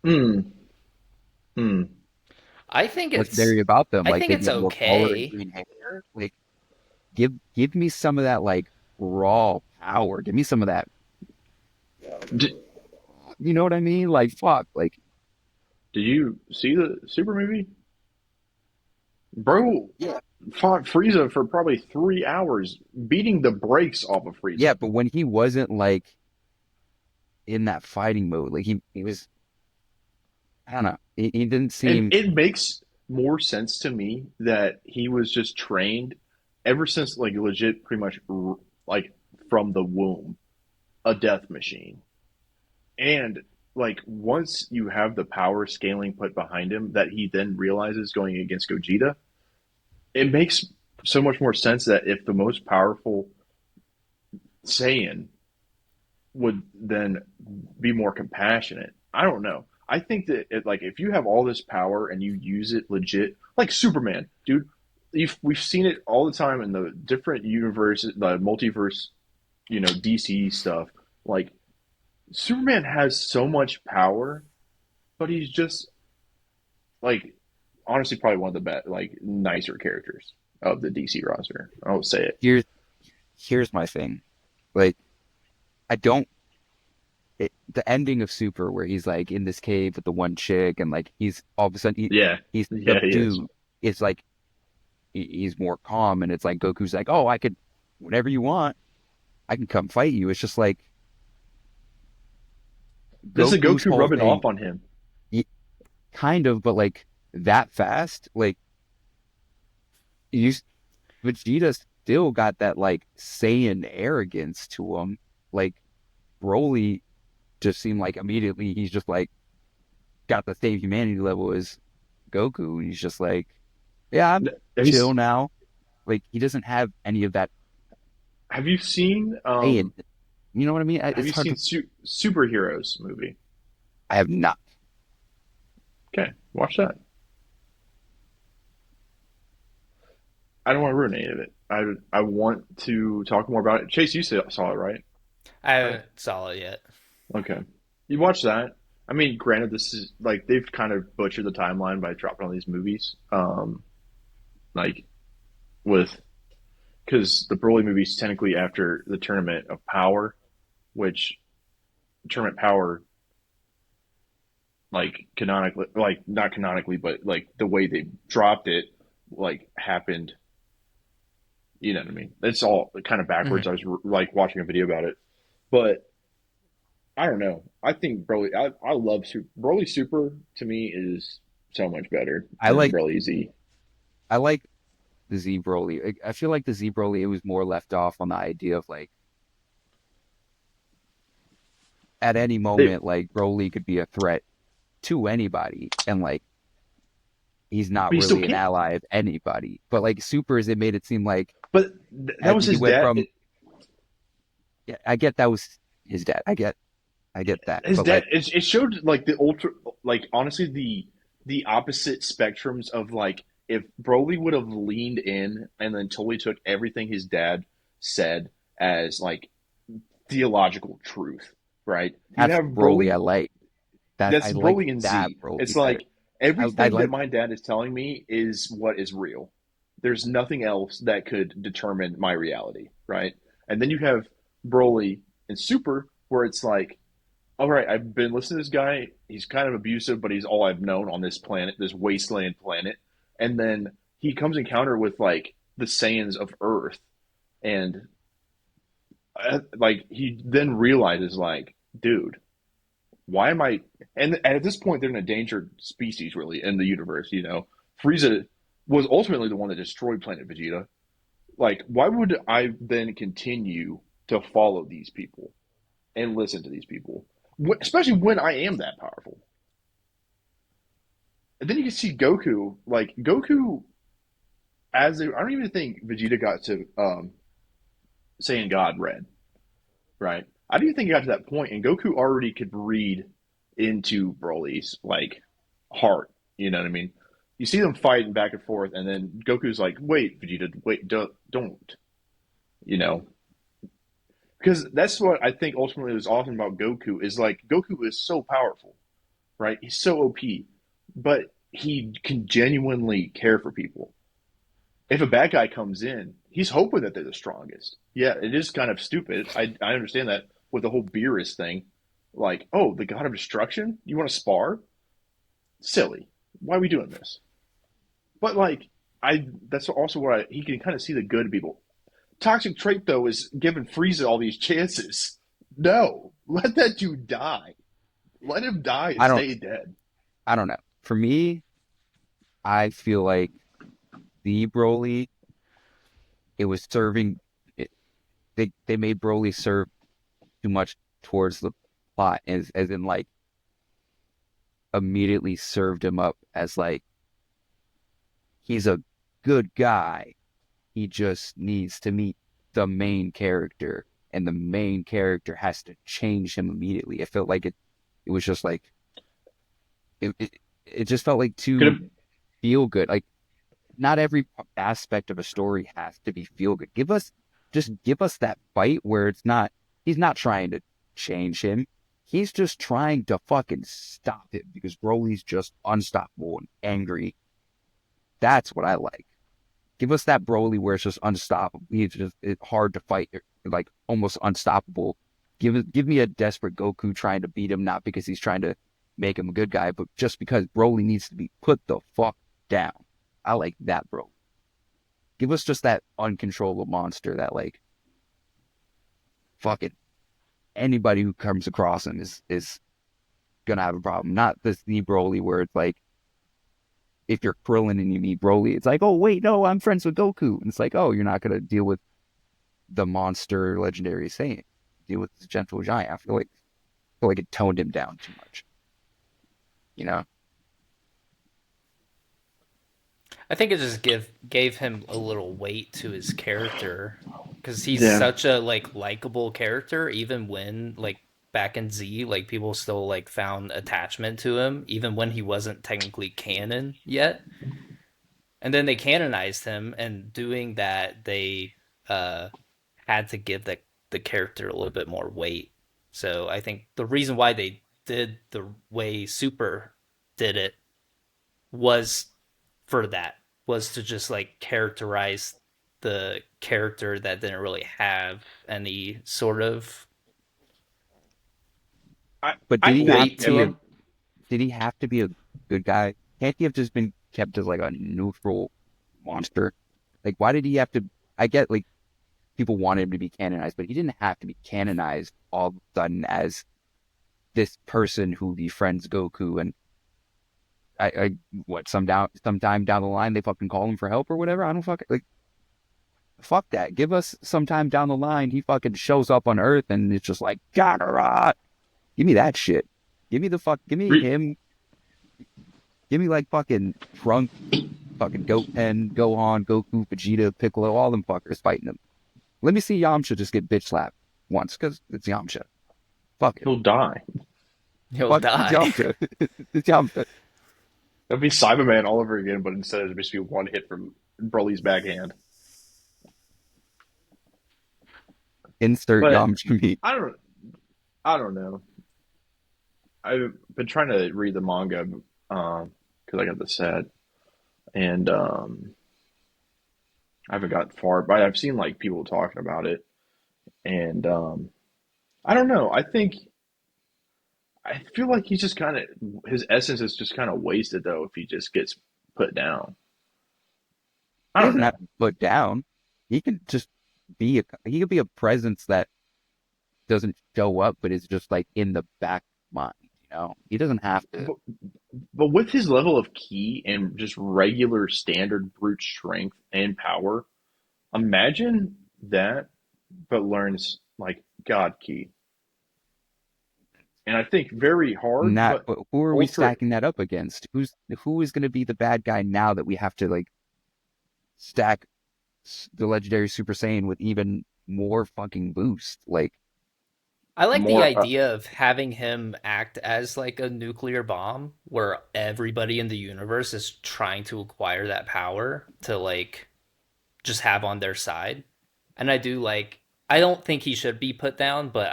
hmm, hmm. I think it's legendary about them. I Like think they it's get more color and okay. green hair. Like give me some of that like raw power. Give me some of that. Did, You know what I mean? Like fuck. Like did you see the Super movie? Bro yeah, fought Frieza for probably 3 hours, beating the brakes off of yeah. Frieza. But when he wasn't like in that fighting mode, like he was. I don't know. He didn't And seem. it makes more sense to me that he was just trained ever since, like, legit, pretty much, like, from the womb, a death machine. And, like, once you have the power scaling put behind him that he then realizes going against Gogeta, it makes so much more sense that if the most powerful Saiyan would then be more compassionate. I don't know. I think that like if you have all this power and you use it legit, like Superman, dude. We've seen it all the time in the different universes, the multiverse, DC stuff. Like Superman has so much power, but he's just like honestly probably one of the best, like nicer characters of the DC roster. I'll say it. Here's here's my thing. Like I don't. The ending of Super, where he's like in this cave with the one chick, and like he's all of a sudden Yeah, he's yeah, he is. subdued. It's like he's more calm, and it's like Goku's like, oh, I could, whenever you want, I can come fight you. It's just like This is Goku's Goku whole rubbing thing, off on him. he, kind of, but like that fast, like you, Vegeta still got that like Saiyan arrogance to him. Like Broly just seemed like immediately he's just like got the same humanity level as Goku. He's just like, yeah, I'm Have you chill now. Like he doesn't have any of that have you seen Saiyan. You know what I mean? have It's you hard seen to. Superheroes movie? I have not. Okay, watch that. I don't want to ruin any of it. I want to talk more about it. Chase, you saw it, right? I haven't saw it yet. Okay, you watch that. I mean, granted, this is like they've kind of butchered the timeline by dropping all these movies. Like with because the Broly movie is technically after the Tournament of Power, which Tournament Power, like canonically, like not canonically, but like the way they dropped it, like happened. You know what I mean? It's all kind of backwards. Hmm. I was like watching a video about it, but I don't know. I think Broly. I love Super. Broly Super to me is so much better I than like Broly Z. I like the Z Broly. I feel like the Z Broly it was more left off on the idea of like at any They, moment like Broly could be a threat to anybody, and like he's not but he still really an can't. ally of anybody. But like Supers, it made it seem like But that was he his went dad. from. Yeah, I get that was his dad. I get that. His But dad. like It showed like the ultra, like honestly the opposite spectrums of like if Broly would have leaned in and then totally took everything his dad said as like theological truth, right? You that's have Broly I Broly. like. That I That's like Broly and that Z. Broly It's better. like I everything that like my dad is telling me is what is real. There's nothing else that could determine my reality, right? And then you have Broly and Super, where it's like, all right, I've been listening to this guy. He's kind of abusive, but he's all I've known on this planet, this wasteland planet. And then he comes encounter with like the Saiyans of Earth, and like he then realizes, like, dude, why am I? And at this point, they're an endangered species, really, in the universe. Frieza was ultimately the one that destroyed Planet Vegeta. Like, why would I then continue to follow these people and listen to these people, especially when I am that powerful? And then you can see Goku, like Goku, I don't even think Vegeta got to saying God red, right? I don't even think he got to that point, and Goku already could read into Broly's like heart. You know what I mean? You see them fighting back and forth, and then Goku's like, "Wait, Vegeta, wait, don't." You know, because that's what I think ultimately was awesome about Goku is like Goku is so powerful, right? He's so OP, but he can genuinely care for people. If a bad guy comes in, he's hoping that they're the strongest. Yeah, it is kind of stupid. I understand that with the whole Beerus thing. Like, oh, the god of destruction? You want to spar? Silly. Why are we doing this? But like, that's also where he can kind of see the good in people. Toxic trait though is giving Frieza all these chances. No, let that dude die. Let him die and I don't stay dead. I don't know. For me, I feel like the Broly, it was serving it, they made Broly serve too much towards the plot as in like immediately served him up as like he's a good guy. He just needs to meet the main character, and the main character has to change him immediately. It felt like it was just like it just felt like Could too have feel good. Like not every aspect of a story has to be feel good. Give us that fight where it's not he's not trying to change him. He's just trying to fucking stop him because Broly's just unstoppable and angry. That's what I like. Give us that Broly where it's just unstoppable. He's just it's hard to fight, like almost unstoppable. Give me a desperate Goku trying to beat him, not because he's trying to make him a good guy, but just because Broly needs to be put the fuck down. I like that, bro. Give us just that uncontrollable monster that like fucking anybody who comes across him is gonna have a problem. Not this the Broly where it's like if you're Krillin and you meet Broly, it's like, oh wait, no, I'm friends with Goku. And it's like, oh, you're not gonna deal with the monster legendary Saiyan. Deal with the gentle giant. I feel like it toned him down too much. You know? I think it just gave him a little weight to his character because he's yeah. such a like likable character. Even when like back in Z, like people still like found attachment to him, even when he wasn't technically canon yet. And then they canonized him, and doing that, they uh, had to give the character a little bit more weight. So I think the reason why they did the way Super did it was for that, was to just like characterize the character that didn't really have any sort of I But I weight think if to him. did he have to be a good guy? Can't he have just been kept as like a neutral monster? Like why did he have to I get like people wanted him to be canonized, but he didn't have to be canonized all of a sudden as this person who befriends Goku and I what sometime down the line they fucking call him for help or whatever. I don't fucking like fuck that. Give us sometime down the line he fucking shows up on Earth and it's just like Gattarat. Give me that shit. Give me re, him. Give me like fucking Trunk, fucking Goten, Gohan, Goku, Vegeta, Piccolo, all them fuckers fighting him. Let me see Yamcha just get bitch slapped once because it's Yamcha. Fuck it. he'll die. He'll Fuck it's die. Yamcha. It's Yamcha. That'd be Cyberman all over again, but instead it'd just be one hit from Broly's backhand. Insert But Yamcha me. I don't I don't know. I've been trying to read the manga because I got the set, and I haven't got far. But I've seen like people talking about it, and I don't know. I feel like he's just kind of his essence is just kind of wasted though if he just gets put down. I He don't doesn't have know. to put down. He can just he could be a presence that doesn't show up, but is just like in the back mind. You know, he doesn't have to. But, but with his level of key and just regular standard brute strength and power, imagine that, but learns like God key. And I think very hard, Not, but but who are we ultra. stacking that up against? Who is going to be the bad guy now that we have to like stack the legendary Super Saiyan with even more fucking boost? Like, I like the More idea of having him act as like a nuclear bomb where everybody in the universe is trying to acquire that power to like just have on their side. And I do like I don't think he should be put down, but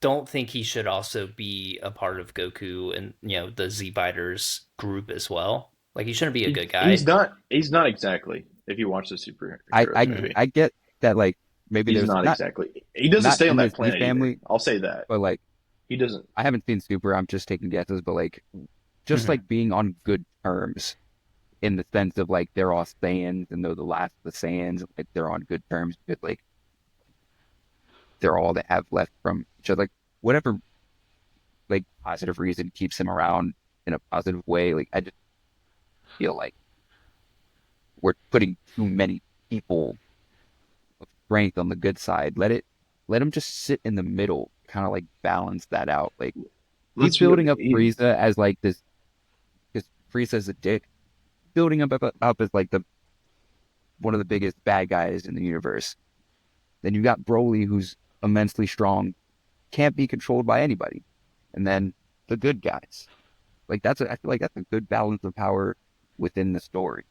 don't think he should also be a part of Goku and the Z Biters group as well. Like he shouldn't be a good He's guy. not. He's not exactly. If you watch the I superheroes I movie, I get that like maybe he's there's not not exactly. He doesn't not stay on in the that Z planet either. family, I'll say that but like he doesn't. I haven't seen Super. I'm just taking guesses, but like just Mhm. like being on good terms in the sense of like they're all Saiyans and they're the last of the Saiyans, like they're on good terms because like they're all they have left from each other. Like whatever like positive reason keeps him around in a positive way. Like I just feel like we're putting too many people of strength on the good side. Let him just sit in the middle, kind of like balance that out. Like keep Let's be. building up Frieza as like this because Frieza's a dick. Building up as like the one of the biggest bad guys in the universe. Then you got Broly, who's immensely strong, can't be controlled by anybody, and then the good guys. Like I feel like that's a good balance of power within the story.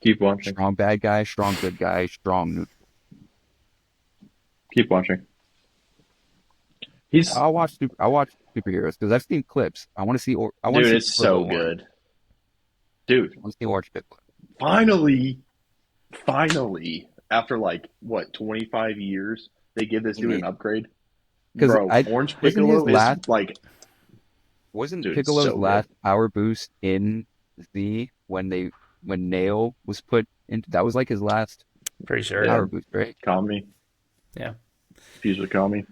Keep watching. Strong bad guy, strong good guy, strong neutral. Keep watching. He's I'll watch superheroes because I've seen clips. I want to dude. see It's so Turbo Orange. good, dude. I want to see Orange Piccolo. Finally, finally, after like what 25 years, they give this dude Yeah, an upgrade, because bro. I Orange wasn't his Piccolo is last like, wasn't dude. It's Piccolo's so good. last power boost in Z when Nail was put into that was like his last Pretty sure, Yeah, yeah. power boost, right? Kami. Yeah. Fuse with Kami.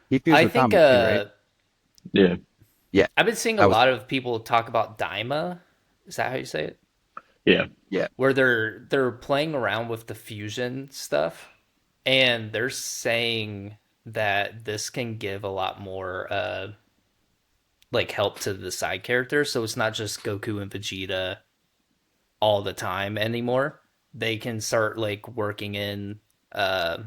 He fused I with think Tommy too, right? Yeah, Yeah, I've been seeing a that was lot of people talk about Daima. Is that how you say it? yeah. yeah. Where they're playing around with the fusion stuff, and they're saying that this can give a lot more like help to the side characters. So it's not just Goku and Vegeta all the time anymore. They can start like working in uh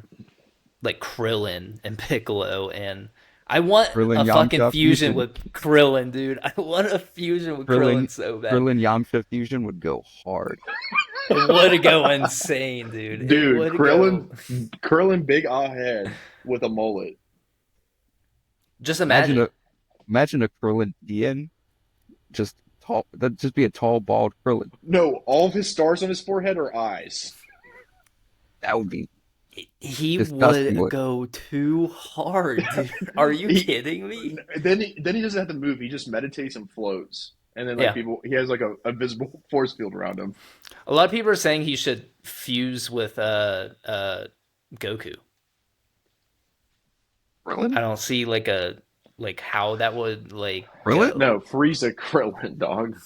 like Krillin and Piccolo, and I want a Krillin fucking Yamcha fusion fusion. with Krillin, dude. I want a fusion with Krillin Krillin so bad. Krillin Yamcha fusion would go hard. It would go insane, dude. It Dude, would go. Krillin, big head with a mullet. Just Imagine imagine. a Krillin Ian just tall. That'd just be a tall, bald Krillin. No, all of his stars on his forehead are eyes. That would be He disgusting. would go too hard, dude. Are you He kidding me? then he doesn't have to move. He just meditates and floats. And then like Yeah. people, he has like a visible force field around him. A lot of people are saying he should fuse with Goku. Krillin? I don't see like how that would like Krillin? go. No, Frieza Krillin, dog.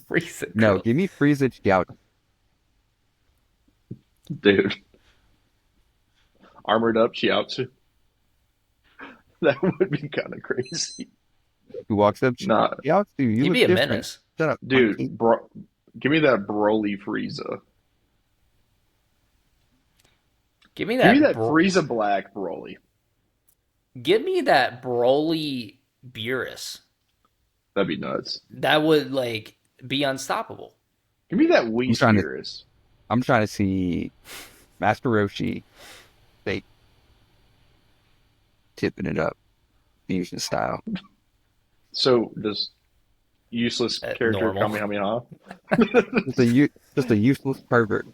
Freeze it, No, girl. give me Frieza Scout. Dude, armored up Chiaotzu. That would be kind of crazy. Who walks up? Nah, Scout, dude, you He'd look be a different. menace. Shut up, dude, monkey. bro, give me that Broly Frieza. Give me Give me that that Frieza Black Broly. give me that Broly Beerus. That'd be nuts. That would like be unstoppable. Give me that I'm Whis trying to Beerus. I'm trying to see Master Roshi. They tipping it up, fusion style. So does useless character Normal. Kamehameha? Just a useless pervert.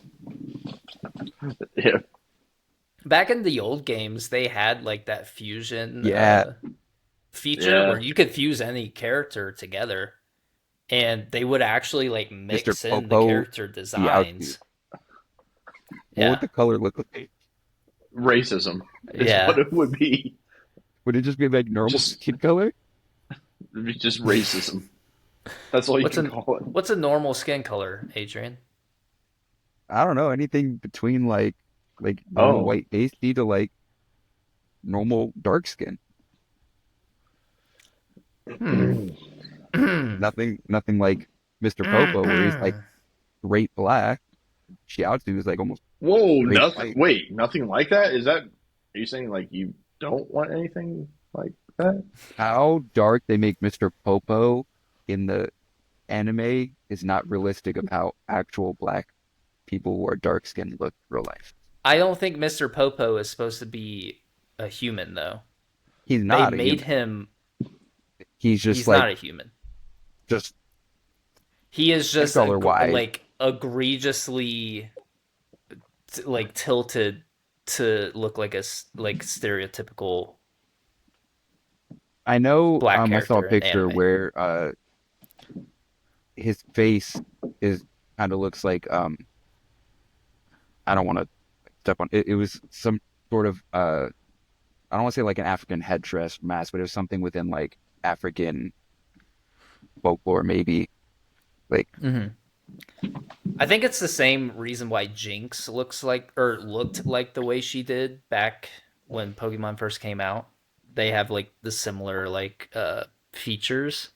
Yeah, Back in the old games, they had like that fusion Yeah, feature yeah. where you could fuse any character together, and they would actually like Mr. mix in the Popo, character the outfit. designs. What would Yeah, the color look like? Racism is what yeah. it would be. Would it just be like normal Just, skin color? it'd be just racism. That's all you What's can a call it. what's a normal skin color, Adrian? I don't know. Anything between like normal Oh, white pasty to like normal dark skin. Hmm. Nothing like Mr. Popo where he's like straight black. Shiatsu is like almost whoa, straight nothing. white. Wait, nothing like that? Is that? Are you saying like you don't want anything like that? How dark they make Mr. Popo in the anime is not realistic of how actual black people who are dark skinned look in real life. I don't think Mr. Popo is supposed to be a human though. He's They not a made human. him. He's just He's like not a human. just He is skin just color wise. like egregiously like tilted to look like like stereotypical I know black I saw a character in picture anime. where his face is kind of looks like I don't want to step on it. It was some sort of I don't want to say like an African headdress mask, but it was something within like African folklore maybe. Like Hmm. I think it's the same reason why Jinx looks like or looked like the way she did back when Pokemon first came out. They have like the similar like features.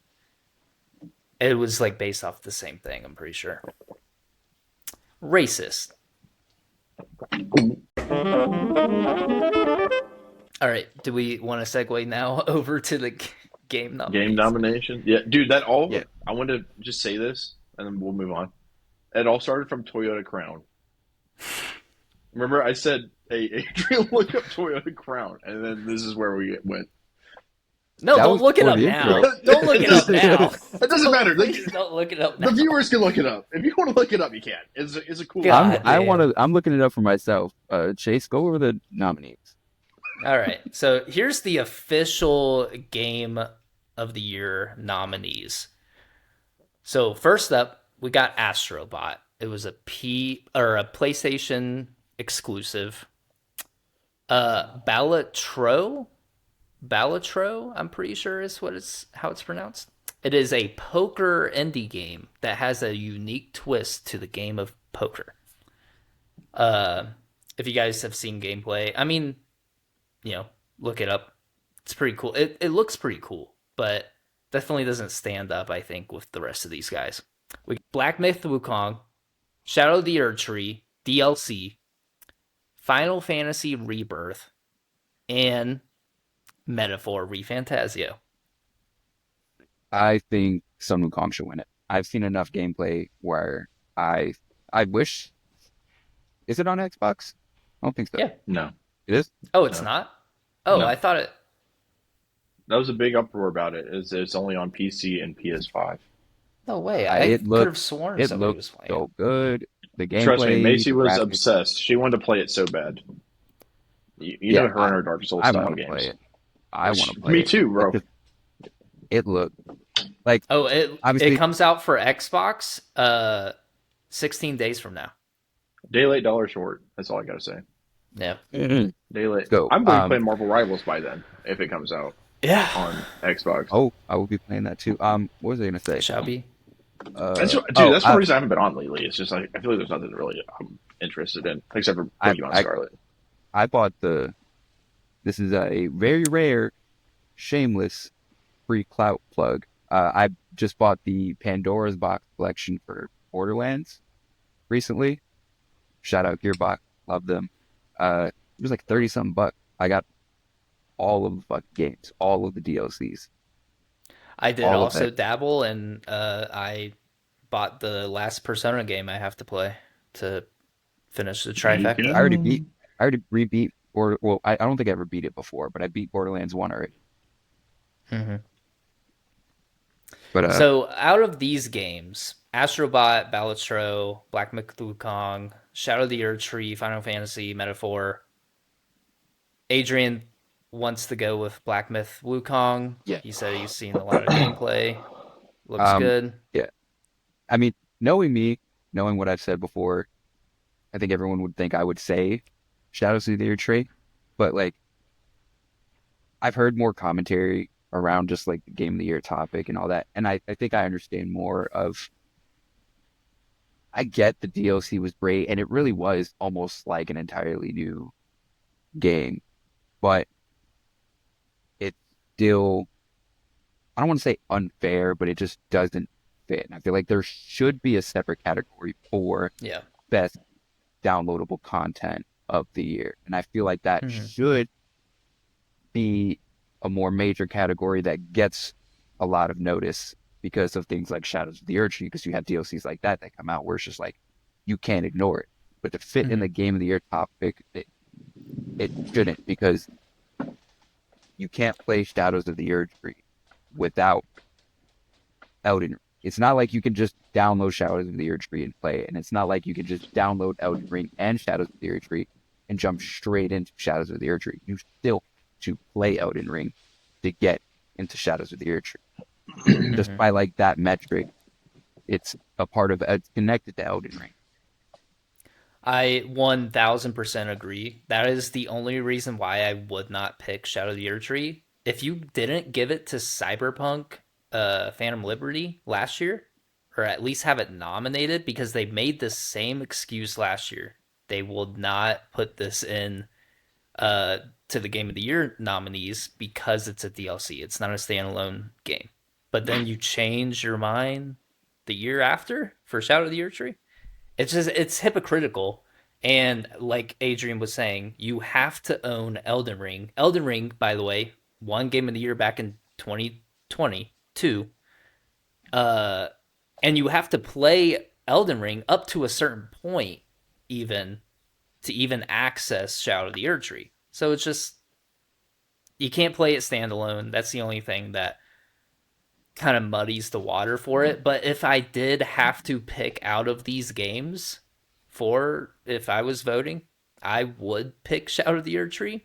It was like based off the same thing, I'm pretty sure. Racist. All right, do we want to segue now over to the game Game nominees? nomination. Yeah, dude, that yeah, all. I want to just say this, and then we'll move on. It all started from Toyota Crown. Remember, I said, "Hey, Adrian, look up Toyota Crown," and then this is where we went. No, that don't was look it before up the intro. now. Don't look it it up doesn't. now. It doesn't matter. Like, Please don't look it up the now. viewers can look it up. If you want to look it up, you can. It's a cool. God I want damn. to. I'm looking it up for myself. Chase, go over the nominees. All right. So here's the official game of the year nominees. So first up, we got Astrobot. It was a PlayStation exclusive. Balatro, I'm pretty sure is how it's pronounced. It is a poker indie game that has a unique twist to the game of poker. Uh, if you guys have seen gameplay, I mean, you know, look it up. It's pretty cool. It looks pretty cool, but definitely doesn't stand up, I think, with the rest of these guys. We got Black Myth Wukong, Shadow of the Erd Tree, DLC, Final Fantasy Rebirth, and Metaphor ReFantasio. I think Sun Wukong should win it. I've seen enough gameplay where I I wish. Is it on Xbox? I don't think so. Yeah. No, It is. Oh, it's no, not? Oh, no. I thought it. That was a big uproar about it. Is it's only on PC and PS5. No way. I, I it could have looked sworn it somebody looked was playing it. so good. The Trust me, gameplay, Macy the was graphics. obsessed. She wanted to play it so bad. You know Yeah, her and her Dark Souls I style want to play games. it. I want to play Me it. too, Like bro. it looked like Oh, it obviously. comes out for Xbox 16 days from now. Day late, dollar short. That's all I gotta say. Yeah. Day late. So I'm going to be playing Marvel Rivals by then if it comes out Yeah. on Xbox. oh, I will be playing that too. What was I gonna say? Shall be. Dude, Oh, that's one reason I haven't been on lately. It's just like I feel like there's nothing really I'm interested in except for I Pokemon I Scarlet. I bought the. This is a very rare, shameless, free clout plug. I just bought the Pandora's Box collection for Borderlands recently. Shout out Gearbox, love them. It was like 30 something bucks. I got all of the fucking games, all of the DLCs, I did all of also that. dabble, and I bought the last Persona game I have to play to finish the There you trifecta. go. I already rebeat, or well, I don't think I ever beat it before, but I beat Borderlands 1 already. Hmm. But So out of these games, Astrobot, Balatro, Black Myth Wukong, Shadow of the Erd Tree, Final Fantasy, Metaphor, Adrian wants to go with Black Myth Wukong. yeah, He said he's seen a lot of gameplay. Looks um, good. yeah. I mean, knowing me, knowing what I've said before, I think everyone would think I would say Shadows of the Year Tree, but like I've heard more commentary around just like the Game of the Year topic and all that, and I think I understand more of. I get the DLC was great, and it really was almost like an entirely new game, but it's still, I don't want to say unfair, but it just doesn't fit. And I feel like there should be a separate category for Yeah. best downloadable content of the year. And I feel like that Hmm. should be a more major category that gets a lot of notice because of things like Shadows of the Erd Tree, because you have DLCs like that come out where it's just like you can't ignore it. but to fit in Mhm. the game of the year top pick, it shouldn't because you can't play Shadows of the Erdtree without Elden Ring. It's not like you can just download Shadows of the Erdtree and play it, and it's not like you can just download Elden Ring and Shadows of the Erdtree and jump straight into Shadows of the Erdtree. You still have to play Elden Ring to get into Shadows of the Erdtree. Just Mhm. by like that metric, it's a part of it's connected to Elden Ring. I 1000% agree. That is the only reason why I would not pick Shadow of the Erdtree. If you didn't give it to Cyberpunk Phantom Liberty last year, or at least have it nominated, because they made the same excuse last year. They will not put this in uh, to the Game of the Year nominees because it's a DLC. It's not a standalone game. But then you change your mind the year after for Shadow of the Erdtree. It's hypocritical. And like Adrian was saying, you have to own Elden Ring. Elden Ring, by the way, won Game of the Year back in 2022. Uh, and you have to play Elden Ring up to a certain point, even to even access Shadow of the Erdtree. So it's just you can't play it standalone. That's the only thing that kind of muddies the water for it. But if I did have to pick out of these games for if I was voting, I would pick Shadow of the Erdtree,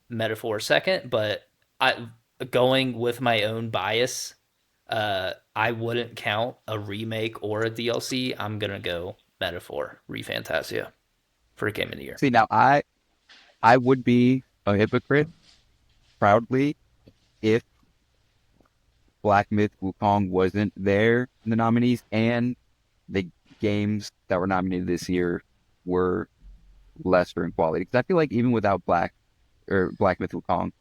Metaphor second. But I going with my own bias, I wouldn't count a remake or a DLC. I'm gonna go Metaphor ReFantasia for Game of the Year. See, now I would be a hypocrite proudly if Black Myth Wukong wasn't there in the nominees and the games that were nominated this year were lesser in quality. Because I feel like even without Black Myth Wukong,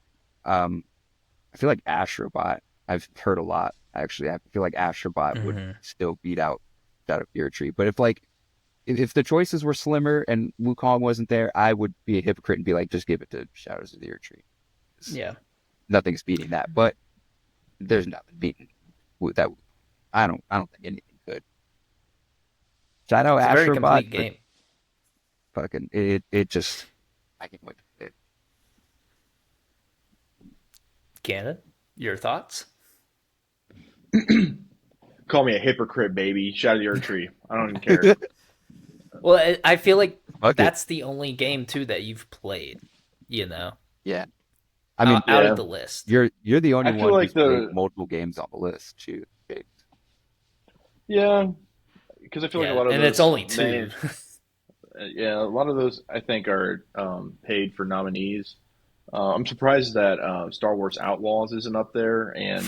um, I feel like Astrobot. I've heard a lot actually. I feel like Astrobot would Mm-hmm. still beat out Shadow of Fear Tree. But if the choices were slimmer and Wukong wasn't there, I would be a hypocrite and be like, just give it to Shadows of the Ear Tree. Yeah, Nothing's beating that. But there's nothing beating that. I don't think anything could. Shadow it's a very Astrobot, complete but game. fucking it just I can't wait. Gannon, your thoughts? Call me a hypocrite, baby. Shadow of your tree. I don't even care. Well, I feel like Fuck it. that's the only game too that you've played, you know, Yeah. I mean, out of Yeah, the list. you're the only I feel one like who's played the multiple games on the list too. Jake. yeah, because I feel like a Yeah, lot of and it's those only two. names, yeah, a lot of those I think are paid for nominees. I'm surprised that Star Wars Outlaws isn't up there, and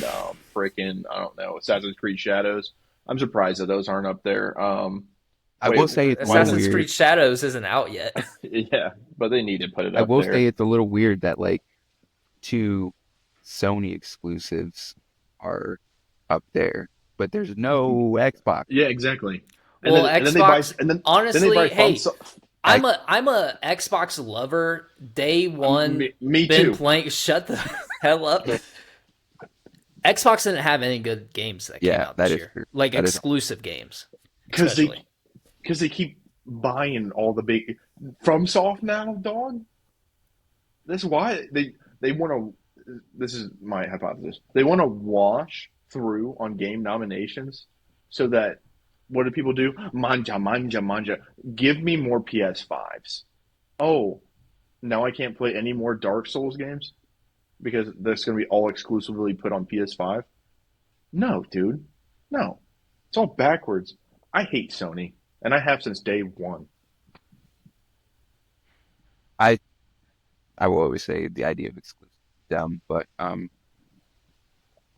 freaking I don't know Assassin's Creed Shadows. I'm surprised that those aren't up there. I Wait, will say it's a why little isn't? Assassin's weird. Creed Shadows isn't out yet. Yeah, but they need to put it I up will say there it's a little weird that like two Sony exclusives are up there, but there's no Xbox. Yeah, exactly. Well, And then they buy Xbox, then they buy honestly, fun. hey, So, I I'm a Xbox lover. Day one, me been too. playing. Shut the hell up. Xbox didn't have any good games that came yeah, out that this is year, true. like That is exclusive games, Because especially. they keep buying all the big from soft now, dog. That's why they want to. This is my hypothesis. They want to wash through on game nominations, so that what do people do? Manja, manja, manja. Give me more PS5s. Oh, now I can't play any more Dark Souls games because that's going to be all exclusively put on PS5. No, dude. No. It's all backwards. I hate Sony, and I have since day one. I I will always say the idea of exclusive is dumb, but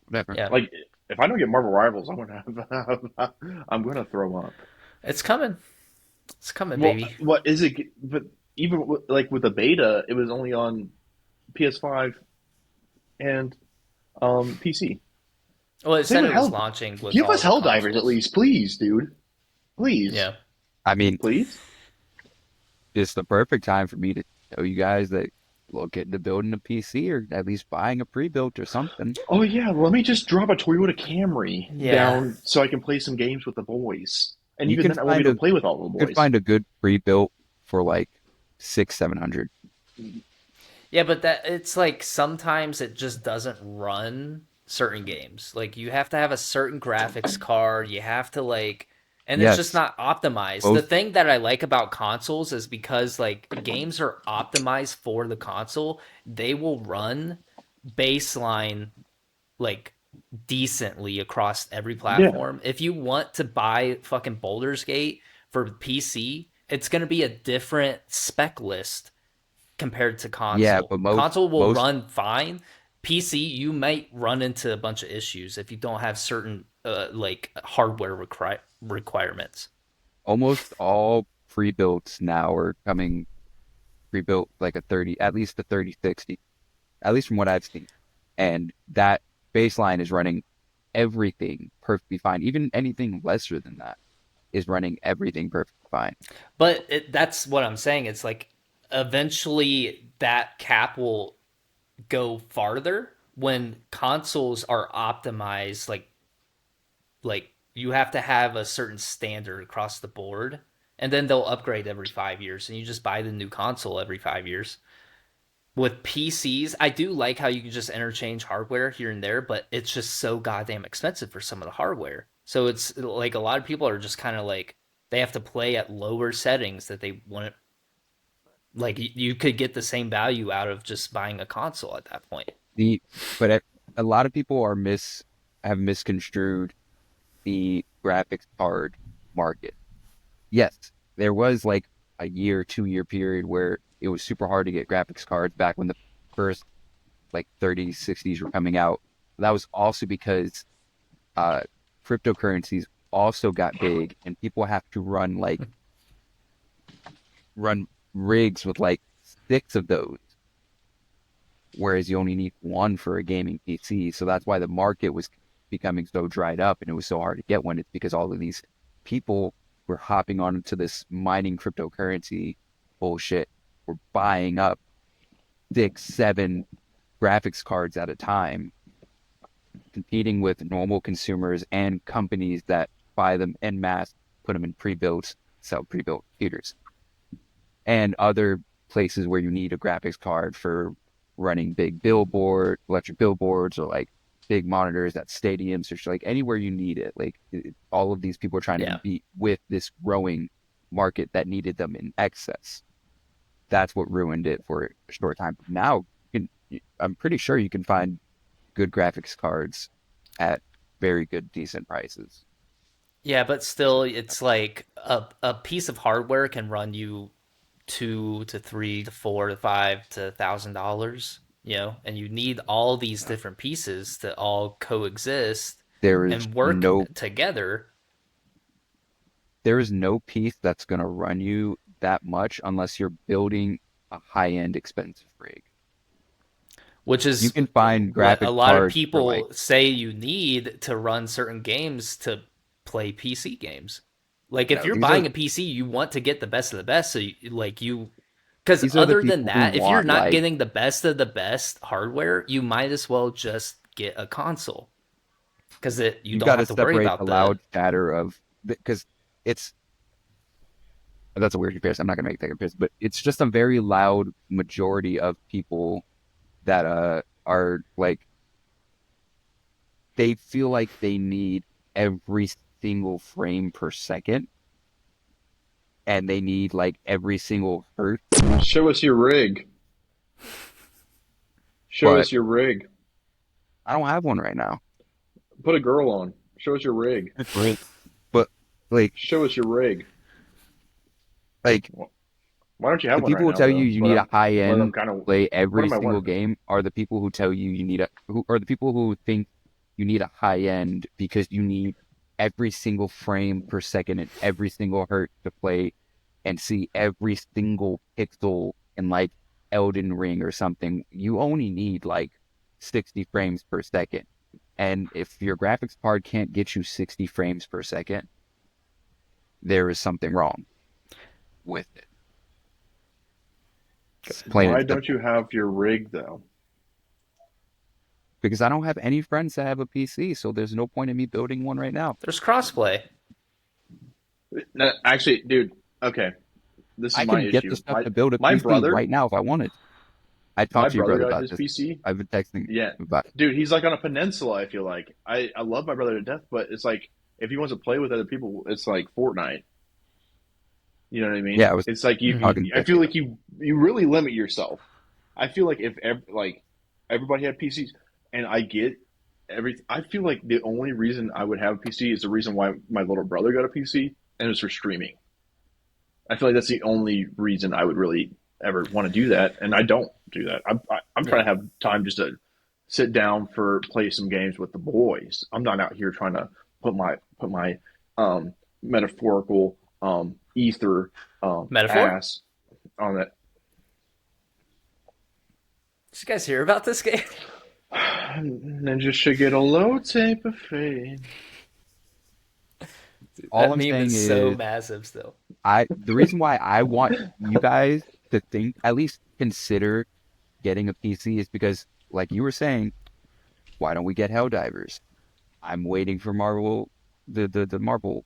whatever. Yeah, Like, if I don't get Marvel Rivals, I'm gonna have, I'm gonna throw up. it's coming. It's coming, Well, baby. what is it? But even like with the beta, it was only on PS5 and PC. Well, it Same said with it was Hell. launching with Give us all the Helldivers at consoles. least, please, dude. Please, Yeah. I mean, please. it's the perfect time for me to tell you guys that look into building a PC or at least buying a pre-built or something. Oh yeah, let me just drop a Toyota Camry Yeah. down so I can play some games with the boys And You even can then, I won't be find able a to play with all the could boys. find a good pre-built for like 600-700. Yeah, but that it's like sometimes it just doesn't run certain games. Like you have to have a certain graphics card, you have to like and it's just Yes, not optimized. The both. thing that I like about consoles is because like games are optimized for the console, they will run baseline like decently across every Yeah, platform. If you want to buy fucking Baldur's Gate for PC, it's going to be a different spec list compared to Yeah, console. but most Console will most run fine. PC, you might run into a bunch of issues if you don't have certain like hardware requirements. almost all pre-builts now are coming pre-built like a 30, at least a 3060, at least from what I've seen. And that baseline is running everything perfectly fine. Even anything lesser than that is running everything perfectly fine. That's what I'm saying. It's like eventually that cap will go farther when consoles are optimized like you have to have a certain standard across the board and then they'll upgrade every 5 years and you just buy the new console every 5 years. With PCs, I do like how you can just interchange hardware here and there, but it's just so goddamn expensive for some of the hardware. So it's like a lot of people are just kind of like they have to play at lower settings that they want. Like you could get the same value out of just buying a console at that point. The but a lot of people have misconstrued the graphics card market. Yes, there was like a year, 2 year period where it was super hard to get graphics cards back when the first like 30s, 60s were coming out. That was also because uh, cryptocurrencies also got big and people have to run rigs with like six of those, whereas you only need one for a gaming PC. So that's why the market was becoming so dried up and it was so hard to get one. It's because all of these people were hopping onto this mining cryptocurrency bullshit, were buying up 6, 7 graphics cards at a time, competing with normal consumers and companies that buy them en masse, put them in pre-built, sell pre-built computers, and other places where you need a graphics card for running electric billboards, or like big monitors at stadiums, or like anywhere you need it. Like all of these people are trying to Yeah. compete with this growing market that needed them in excess. That's what ruined it for a short time. Now, I'm pretty sure you can find good graphics cards at very good, decent prices. Yeah, but still it's like a piece of hardware can run you 2 to 3 to 4 to 5 to $1,000, you know, and you need all these different pieces to all coexist There is and work no together, there is no piece that's going to run you that much unless you're building a high-end expensive rig. which You is can find what a graphic lot of cards for like, people say you need to run certain games to play PC games. Like if no, you're buying a PC, you want to get the best of the best, so you because these are the other than people who that, if you're want not like, getting the best of the best hardware, you might as well just get a console because you you don't got to have to worry separate the about the loud chatter of, because it's, that's a weird comparison. I'm not going to make that comparison, but it's just a very loud majority of people that are like, they feel like they need every single frame per second, and they need like every single hertz. show us your rig. Show But us your rig. I don't have one right now. Put a girl on. Show us your rig. Right. But like Show us your rig. like Why don't you have the one right people who now, tell though? you That's you need a high what I'm end kind of. play What every am I single wondering? game are the people who tell you you need are the people who think you need a high end because you need every single frame per second and every single hertz to play and see every single pixel in like Elden Ring or something. You only need like 60 frames per second. And if your graphics card can't get you 60 frames per second, there is something wrong with it. It's plain and Why don't you simple. have your rig though? Because I don't have any friends that have a PC, so there's no point in me building one right now. there's crossplay. No, actually, dude. Okay, this is I my can get the issue. stuff My to build a my PC brother, right now if I wanted. I my talked to your brother brother got about his this. PC. I've been texting Yeah, about it. dude, he's like on a peninsula. I feel like I love my brother to death, but it's like if he wants to play with other people, it's like Fortnite. You know what I Yeah, mean? I was It's like Hmm. talking I to feel like you really limit yourself. I feel like if like everybody had PCs, and I get I feel like the only reason I would have a PC is the reason why my little brother got a PC, and it was for streaming. I feel like that's the only reason I would really ever want to do that, and I don't do that. I'm trying Yeah. to have time just to sit down for play some games with the boys. I'm not out here trying to put my metaphorical ether Metaphor? ass on that. Did you guys hear about this game? Ninja should get a low tape of fame. all That I'm meme saying is so is massive still. the reason why I want you guys to think at least consider getting a PC is because like you were saying, why don't we get Helldivers? I'm waiting for Marvel the Marvel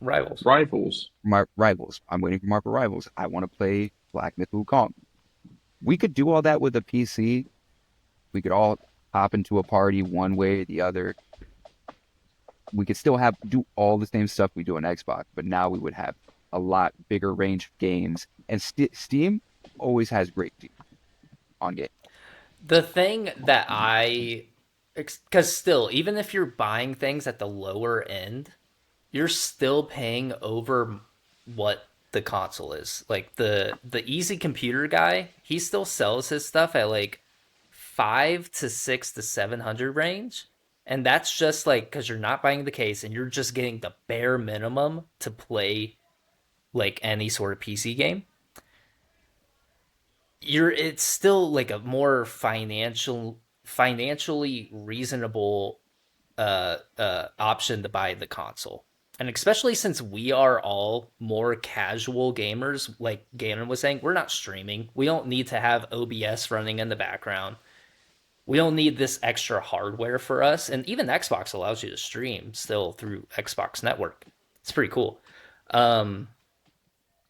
Rivals. Rivals. Rivals. I'm waiting for Marvel Rivals. I want to play Black Myth Wukong. We could do all that with a PC. We could all hop into a party one way or the other. We could still have do all the same stuff we do on Xbox, but now we would have a lot bigger range of games. And Steam always has great deals on games. The thing that because still, even if you're buying things at the lower end, you're still paying over what the console is. Like the easy computer guy, he still sells his stuff at like 5 to 6 to 700 range. And that's just like because you're not buying the case and you're just getting the bare minimum to play like any sort of PC game. It's still like a more financially reasonable option to buy the console. And especially since we are all more casual gamers, like Gannon was saying, we're not streaming. We don't need to have OBS running in the background. We don't need this extra hardware for us. And even Xbox allows you to stream still through Xbox Network. It's pretty cool. Um,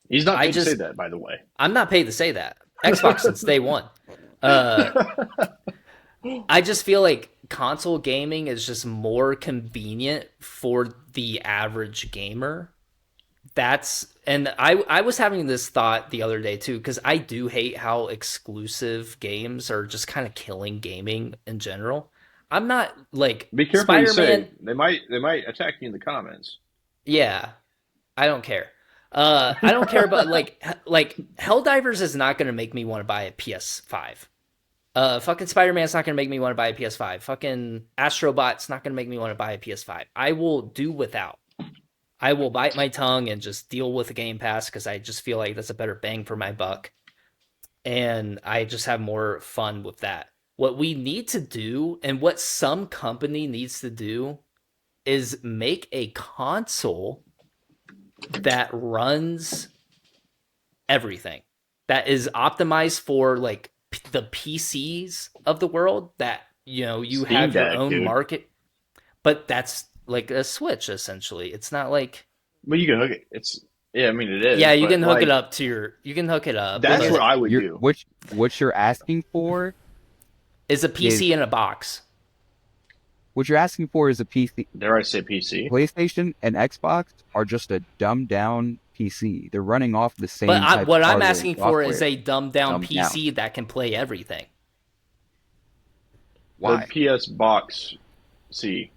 He's not I paid to say just, that, by the way. I'm not paid to say that. Xbox since day one. Uh, I just feel like console gaming is just more convenient for the average gamer. And I was having this thought the other day too, because I do hate how exclusive games are just kind of killing gaming in general. I'm not like Be careful what you Spider-Man. say. They might attack you in the comments. Yeah, I don't care. I don't care about like Helldivers is not going to make me want to buy a PS5. Fucking Spider-Man's not gonna make me want to buy a PS5. Fucking Astrobot's not gonna make me want to buy a PS5. I will do without. I will bite my tongue and just deal with the Game Pass because I just feel like that's a better bang for my buck, and I just have more fun with that. What we need to do, and what some company needs to do, is make a console that runs everything, that is optimized for like the PCs of the world, that you Steam have your Deck, own dude. market, but that's like a Switch essentially. It's not like, Well, you can hook it. It's yeah, I mean it yeah, is, you can but hook it like up to your you can hook it up, that's Because what but I would you're do. what you're asking for it's a is PC in a box. a PC. Dare I say PC? PlayStation and Xbox are just a dumbed down PC. They're running off the But same type of what I'm hardware and asking for is software, a dumbed down dumbed down. PC that can play everything. The Why? PS Box C.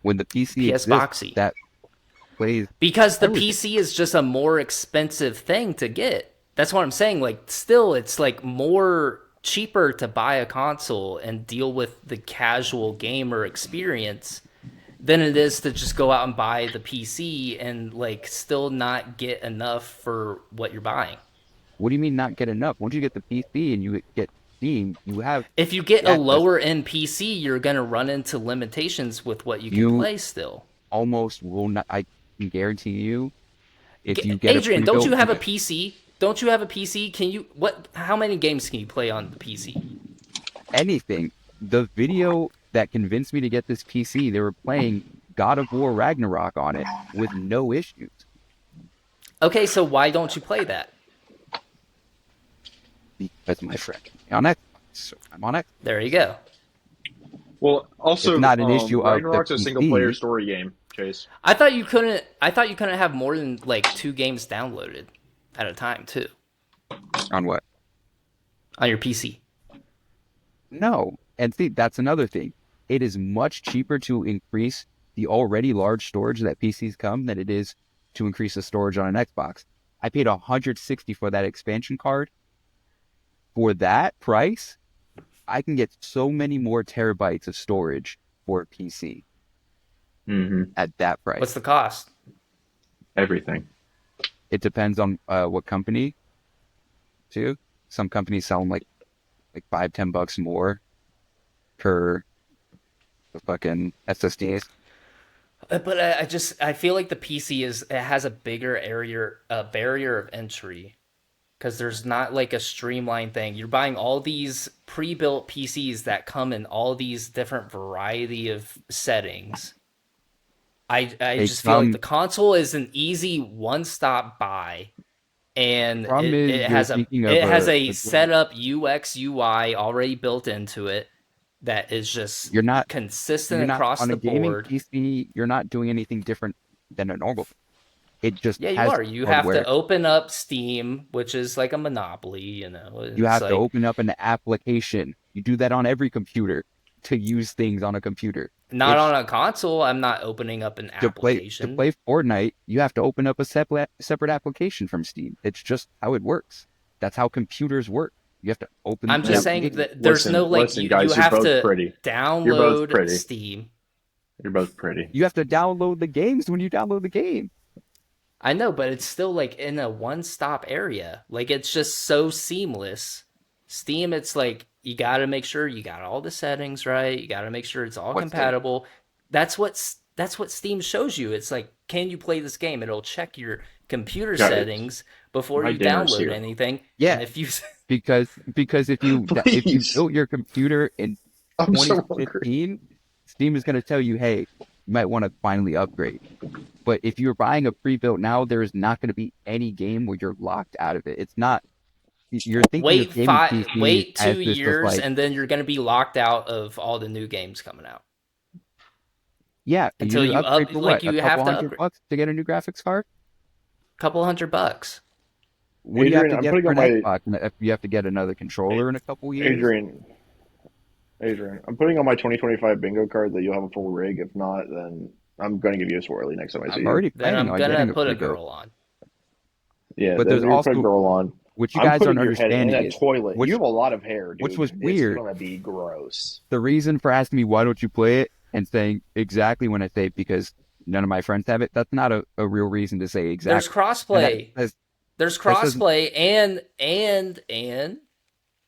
When the PC PS exists, Boxy. that plays Because the everything. PC is just a more expensive thing to get. That's what I'm saying. Like, still, it's like more cheaper to buy a console and deal with the casual gamer experience than it is to just go out and buy the PC and like still not get enough for what you're buying. What do you mean not get enough? Once you get the PC and you get Steam, you have If you get the a access. lower end PC, you're gonna run into limitations with what you can You play still. almost will not. I can guarantee you, if you get a Adrian, don't you pre-built have a PC? Don't you have a PC? Can you what? How many games can you play on the PC? anything, the video that convinced me to get this PC, they were playing God of War Ragnarok on it with no issues. Okay, so why don't you play that? Because my friend on Xbox, so I'm on Xbox. There you go. Well, It's also, not an issue of the Ragnarok's a single player PC. story game, Chase. I thought you couldn't. I thought you couldn't have more than like 2 games downloaded at a time too On what? on your PC. No. And see, that's another thing. It is much cheaper to increase the already large storage that PCs come than it is to increase the storage on an Xbox. I paid $160 for that expansion card. For that price, I can get so many more terabytes of storage for a PC at that price. What's the cost? Everything. It depends on what company, too. Some companies sell them like $5-10 more per the fucking SSDs. But I feel like the PC has a bigger barrier of entry because there's not like a streamlined thing. You're buying all these pre-built PCs that come in all these different variety of settings. I just feel like the console is an easy one-stop buy, and it has a setup UX UI already built into it that is just consistent across the board. PC, you're not doing anything different than a normal. It just you has are. You hardware. have to open up Steam, which is like a monopoly. You know, you have to open up an application. You do that on every computer to use things on a computer. Not on a console. I'm not opening up an application. To play Fortnite, you have to open up a separate application from Steam. It's just how it works. That's how computers work. You have to open. I'm just saying that there's no like you have to download Steam. You're both pretty. You have to download the games when you download the game. I know, but it's still like in a one-stop area. Like it's just so seamless. Steam, it's like you got to make sure you got all the settings right. You got to make sure it's all compatible. That's what Steam shows you. It's like, can you play this game? It'll check your computer settings before you download anything. Yeah, and if you because if you built your computer in 2015, Steam is going to tell you, hey, you might want to finally upgrade. But if you're buying a pre-built now, there is not going to be any game where you're locked out of it. It's not. You're thinking wait 2 years, and then you're going to be locked out of all the new games coming out. Yeah, until you upgrade for what? You have to upgrade $200 to get a new graphics card. Couple $100. What do you have to get for an Xbox? You have to get another controller in a couple years. Adrian, I'm putting on my 2025 bingo card that you'll have a full rig. If not, then I'm going to give you a swirly next time I see you. Then I'm going to put a girl on. Yeah, but there's also put a girl on. Which you guys don't understand is toilet. You have a lot of hair, dude. Which was weird. It's going to be gross. The reason for asking me why don't you play it and saying exactly when I say because none of my friends have it, that's not a real reason to say exactly. There's crossplay. There's crossplay and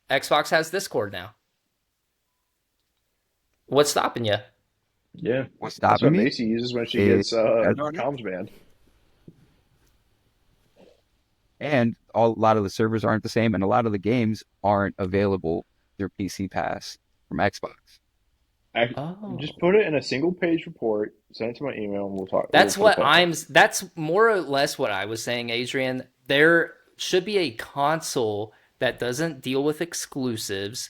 Xbox has Discord now. What's stopping you? Yeah. What's stopping me? That's what Macy uses when she gets comms banned. And a lot of the servers aren't the same, and a lot of the games aren't available through PC Pass from Xbox. Just put it in a single-page report, send it to my email, and we'll talk. That's That's more or less what I was saying, Adrian. There should be a console that doesn't deal with exclusives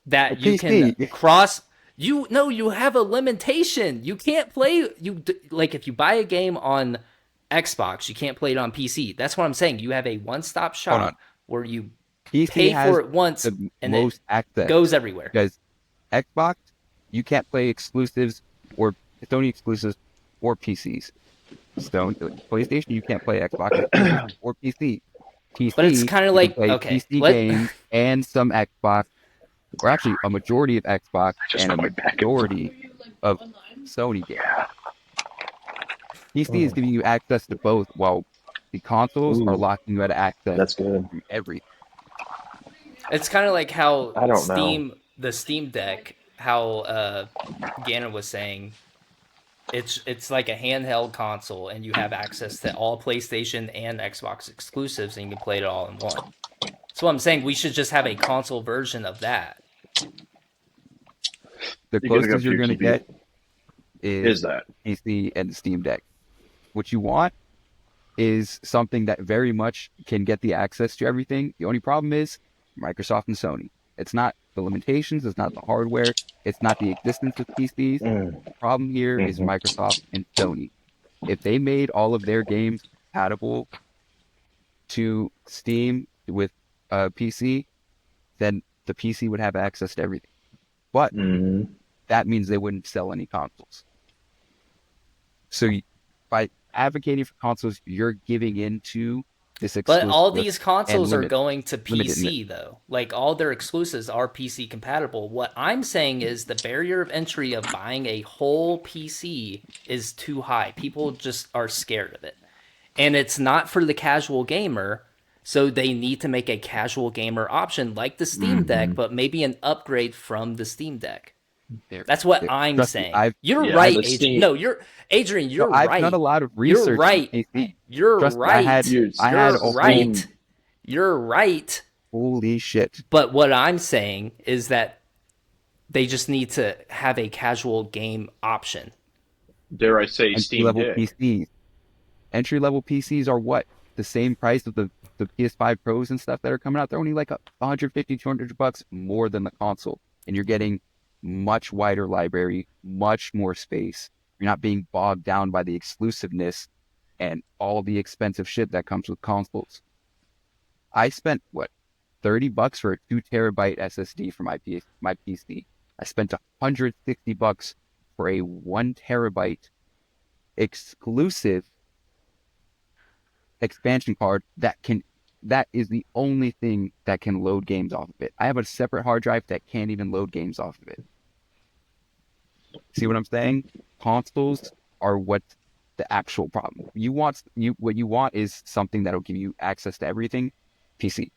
that you can cross. You have a limitation. You can't play. Like if you buy a game on Xbox, you can't play it on PC. That's what I'm saying. You have a one-stop shop where you pay for it once and it goes everywhere. Because Xbox, you can't play exclusives or Sony exclusives or PCs. PlayStation, you can't play Xbox or PC. But it's kind of like PC games and some Xbox, or actually a majority of Xbox and a majority of Sony games. PC is giving you access to both, while the consoles are locking you out of access. That's good. To everything. It's kind of like how the Steam Deck, how Gannon was saying, it's like a handheld console, and you have access to all PlayStation and Xbox exclusives, and you can play it all in one. So I'm saying we should just have a console version of that. The closest you're going to get is Is that? PC and Steam Deck. What you want is something that very much can get the access to everything. The only problem is Microsoft and Sony. It's not the limitations, it's not the hardware, it's not the existence of PCs. Mm. The problem here is Hmm. Microsoft and Sony. If they made all of their games compatible to Steam with a PC, then the PC would have access to everything. But Hmm. that means they wouldn't sell any consoles. So by advocating for consoles, you're giving into this But all exclusive these and consoles are going to limitedness. PC though. Like all their exclusives are PC compatible. What I'm saying is the barrier of entry of buying a whole PC is too high. People just are scared of it. And it's not for the casual gamer, so they need to make a casual gamer option like the Steam Deck, Hmm. but maybe an upgrade from the Steam Deck. There, That's what there. I'm Trust me, saying. I've You're Yeah, right, the Adrian. Steam. No, you're Adrian, no, you're I've done a right. lot of You're research on right. PC. You're Trust me, I had right. Dude, I had You're a right. You're right. holy shit But what I'm saying is that they just need to have a casual game option. dare I say, entry Steam level Deck. PCs. Entry level PCs are what? The same price of the PS5 Pros and stuff that are coming out. They're only like 150, $200 more than the console. And you're getting much wider library, much more space. You're not being bogged down by the exclusiveness and all the expensive shit that comes with consoles. I spent what, $30 for a 2 terabyte SSD for my PC. I spent $160 for a 1 terabyte exclusive expansion card that is the only thing that can load games off of it. I have a separate hard drive that can't even load games off of it. See what I'm saying? Consoles are what the actual problem. What you want is something that'll give you access to everything. PC.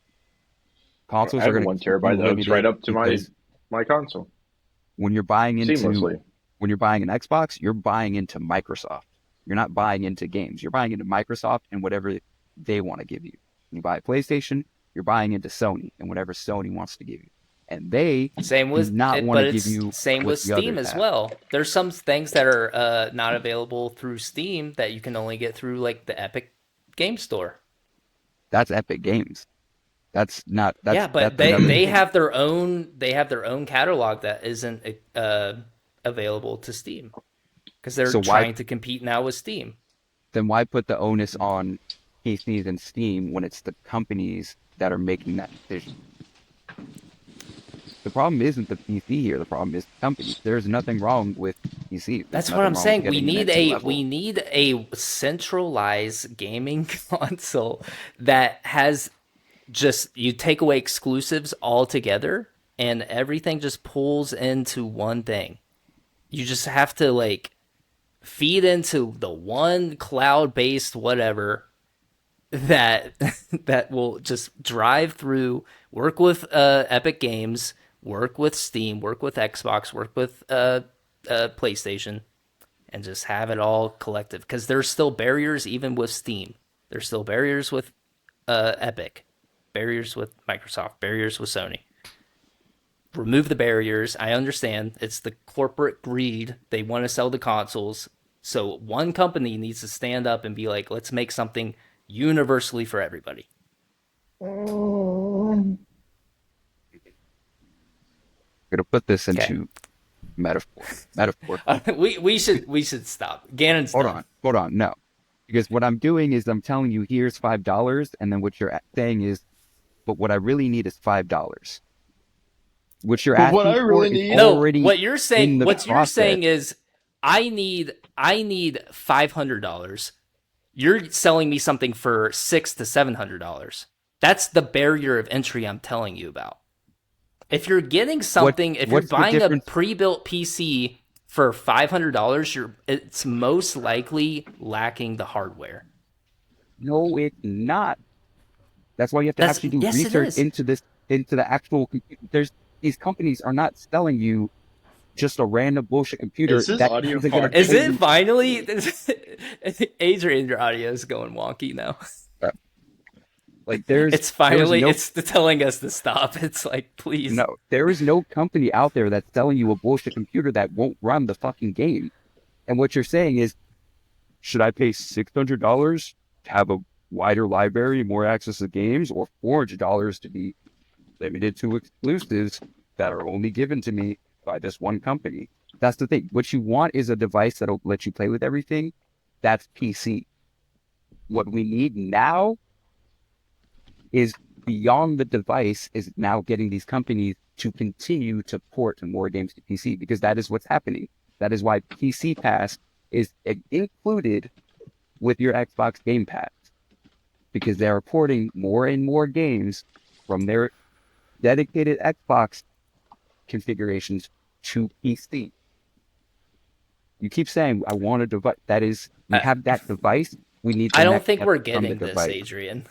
I Consoles are have a going to one keep you terabyte that hooks right limited up to because my console when you're buying into seamlessly. when you're buying an Xbox, you're buying into Microsoft. You're not buying into games. You're buying into Microsoft and whatever they want to give you. When you buy a PlayStation, you're buying into Sony and whatever Sony wants to give you. And they Same do with not it, want but to give it's you same what with the Steam others as have. well. There's some things that are not available through Steam that you can only get through like the Epic Game Store. That's Epic Games. That's not Yeah, but that's another they thing. have their own catalog that isn't available to Steam because they're So why trying to compete now with Steam. then why put the onus on PCs and Steam when it's the companies that are making that decision? The problem isn't the PC here. The problem is the companies. There's nothing wrong with PC. There's That's what nothing I'm wrong with saying. getting an entry We level. need a centralized gaming console that has just you take away exclusives altogether and everything just pulls into one thing. You just have to like feed into the one cloud-based whatever that that will just drive through, work with Epic Games, work with Steam, work with Xbox, work with PlayStation, and just have it all collective. Because there's still barriers even with Steam. There's still barriers with Epic, barriers with Microsoft, barriers with Sony. Remove the barriers. I understand it's the corporate greed. They want to sell the consoles. So one company needs to stand up and be like, let's make something universally for everybody. I'm gonna put this Okay. into metaphor. Metaphor. We should stop. Gannon's done. Hold on. No, because what I'm doing is I'm telling you here's $5, and then what you're saying is, but what I really need is $5. What you're But what I asking for really is need, No, already what you're saying in the what you're process. saying is I need $500. You're selling me something for $600 to $700. That's the barrier of entry I'm telling you about. If you're getting something, if you're What's the buying a difference? pre-built PC for $500, it's most likely lacking the hardware. No, it's not. That's why you have to That's actually do yes, it research is. into the actual. There's these companies are not selling you just a random bullshit computer is this that audio isn't going to Is fine? it finally? Adrian, your audio is going wonky now. like It's there's finally no it's telling us to stop. It's like, please. no there is no company out there that's selling you a bullshit computer that won't run the fucking game. And what you're saying is, should I pay $600 to have a wider library, more access to games, or $400 to be limited to exclusives that are only given to me by this one company? That's the thing. What you want is a device that'll let you play with everything. That's PC. What we need now is beyond the device is now getting these companies to continue to port more games to PC, because that is what's happening. That is why PC Pass is included with your Xbox Game Pass, because they are porting more and more games from their dedicated Xbox configurations to PC. You keep saying, I want a device. That is, we have that device. We need the I don't next think step we're from the getting this, device. Adrian.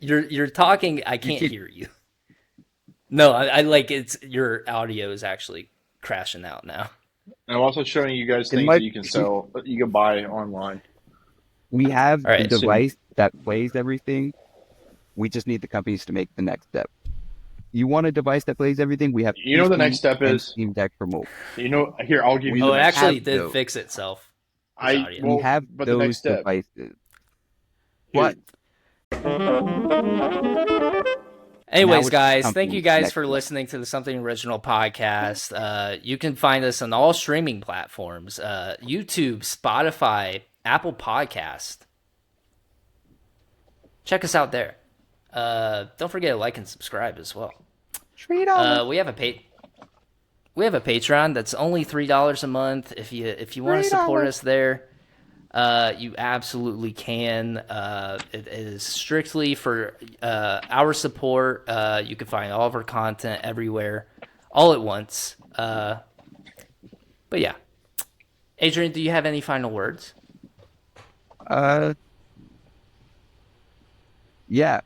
You're talking. I can't keep- hear you. No, I like it's your audio is actually crashing out now. And I'm also showing you guys It things might- that you can sell, you can buy online. We have All right, the device that plays everything. We just need the companies to make the next step. You want a device that plays everything? We have. You know what the PC next step and is? Steam Deck for mobile. You know, here, I'll give you Oh, the it next actually have did those. fix itself. I audio. well, We have but the next those step. devices. Here, Anyways, it's guys, something thank you guys next for level. listening to the Something Original podcast. You can find us on all streaming platforms: YouTube, Spotify, Apple Podcast. Check us out there. Don't forget to like and subscribe as well. We have a Patreon that's only $3 a month. If you want to support us there, you absolutely can. It is strictly for our support. You can find all of our content everywhere, all at once. But yeah, Adrian, do you have any final words? Yeah.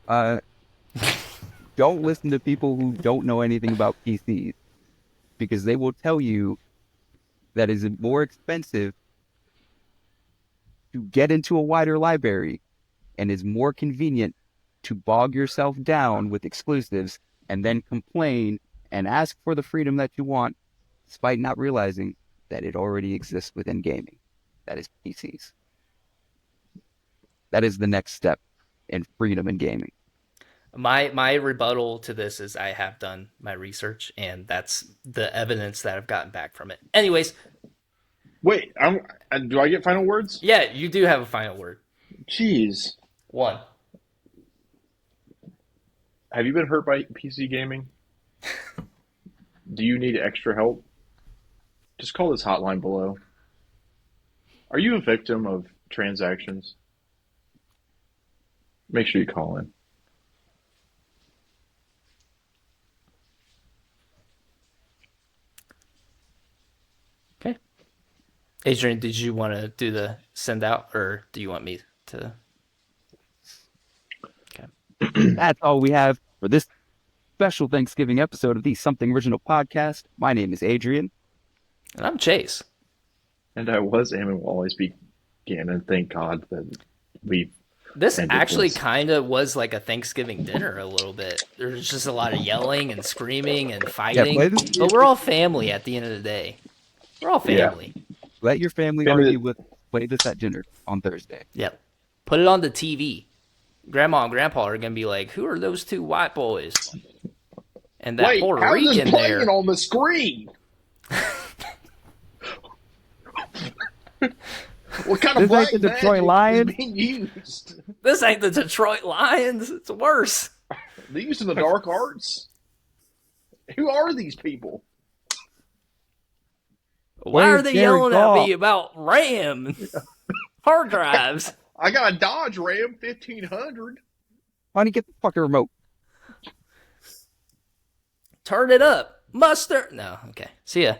Don't listen to people who don't know anything about PCs, because they will tell you that is more expensive to get into a wider library and is more convenient to bog yourself down with exclusives and then complain and ask for the freedom that you want, despite not realizing that it already exists within gaming. That is PCs. That is the next step in freedom in gaming. My rebuttal to this is I have done my research, and that's the evidence that I've gotten back from it. Anyways, wait, do I get final words? yeah, you do have a final word. Jeez, One. have you been hurt by PC gaming? Do you need extra help? Just call this hotline below. Are you a victim of transactions? Make sure you call in. Okay. Adrian, did you want to do the send out, or do you want me to? Okay. That's all we have for this special Thanksgiving episode of the Something Original podcast. My name is Adrian. And I'm Chase. And I was and will always be Gannon. Thank God that we. This ended actually this. kind of was like a Thanksgiving dinner a little bit. There's just a lot of yelling and screaming and fighting. play this- But we're all family at the end of the day. We're all Yeah. family. Let your family argue with play this at dinner on Thursday. Yep. Put it on the TV. Grandma and Grandpa are going to be like, who are those two white boys? And that Wait, Puerto how is this Rican playing there. on the screen? What kind of This black ain't the Detroit magic Lions. is being used? This ain't the Detroit Lions. It's worse. They used in the dark arts? Who are these people? Why are Where's they Jared yelling at Goff? me about RAM and hard drives? I got a Dodge Ram 1500. Honey, get the fucking remote. Turn it up. Mustard. No. Okay. See ya.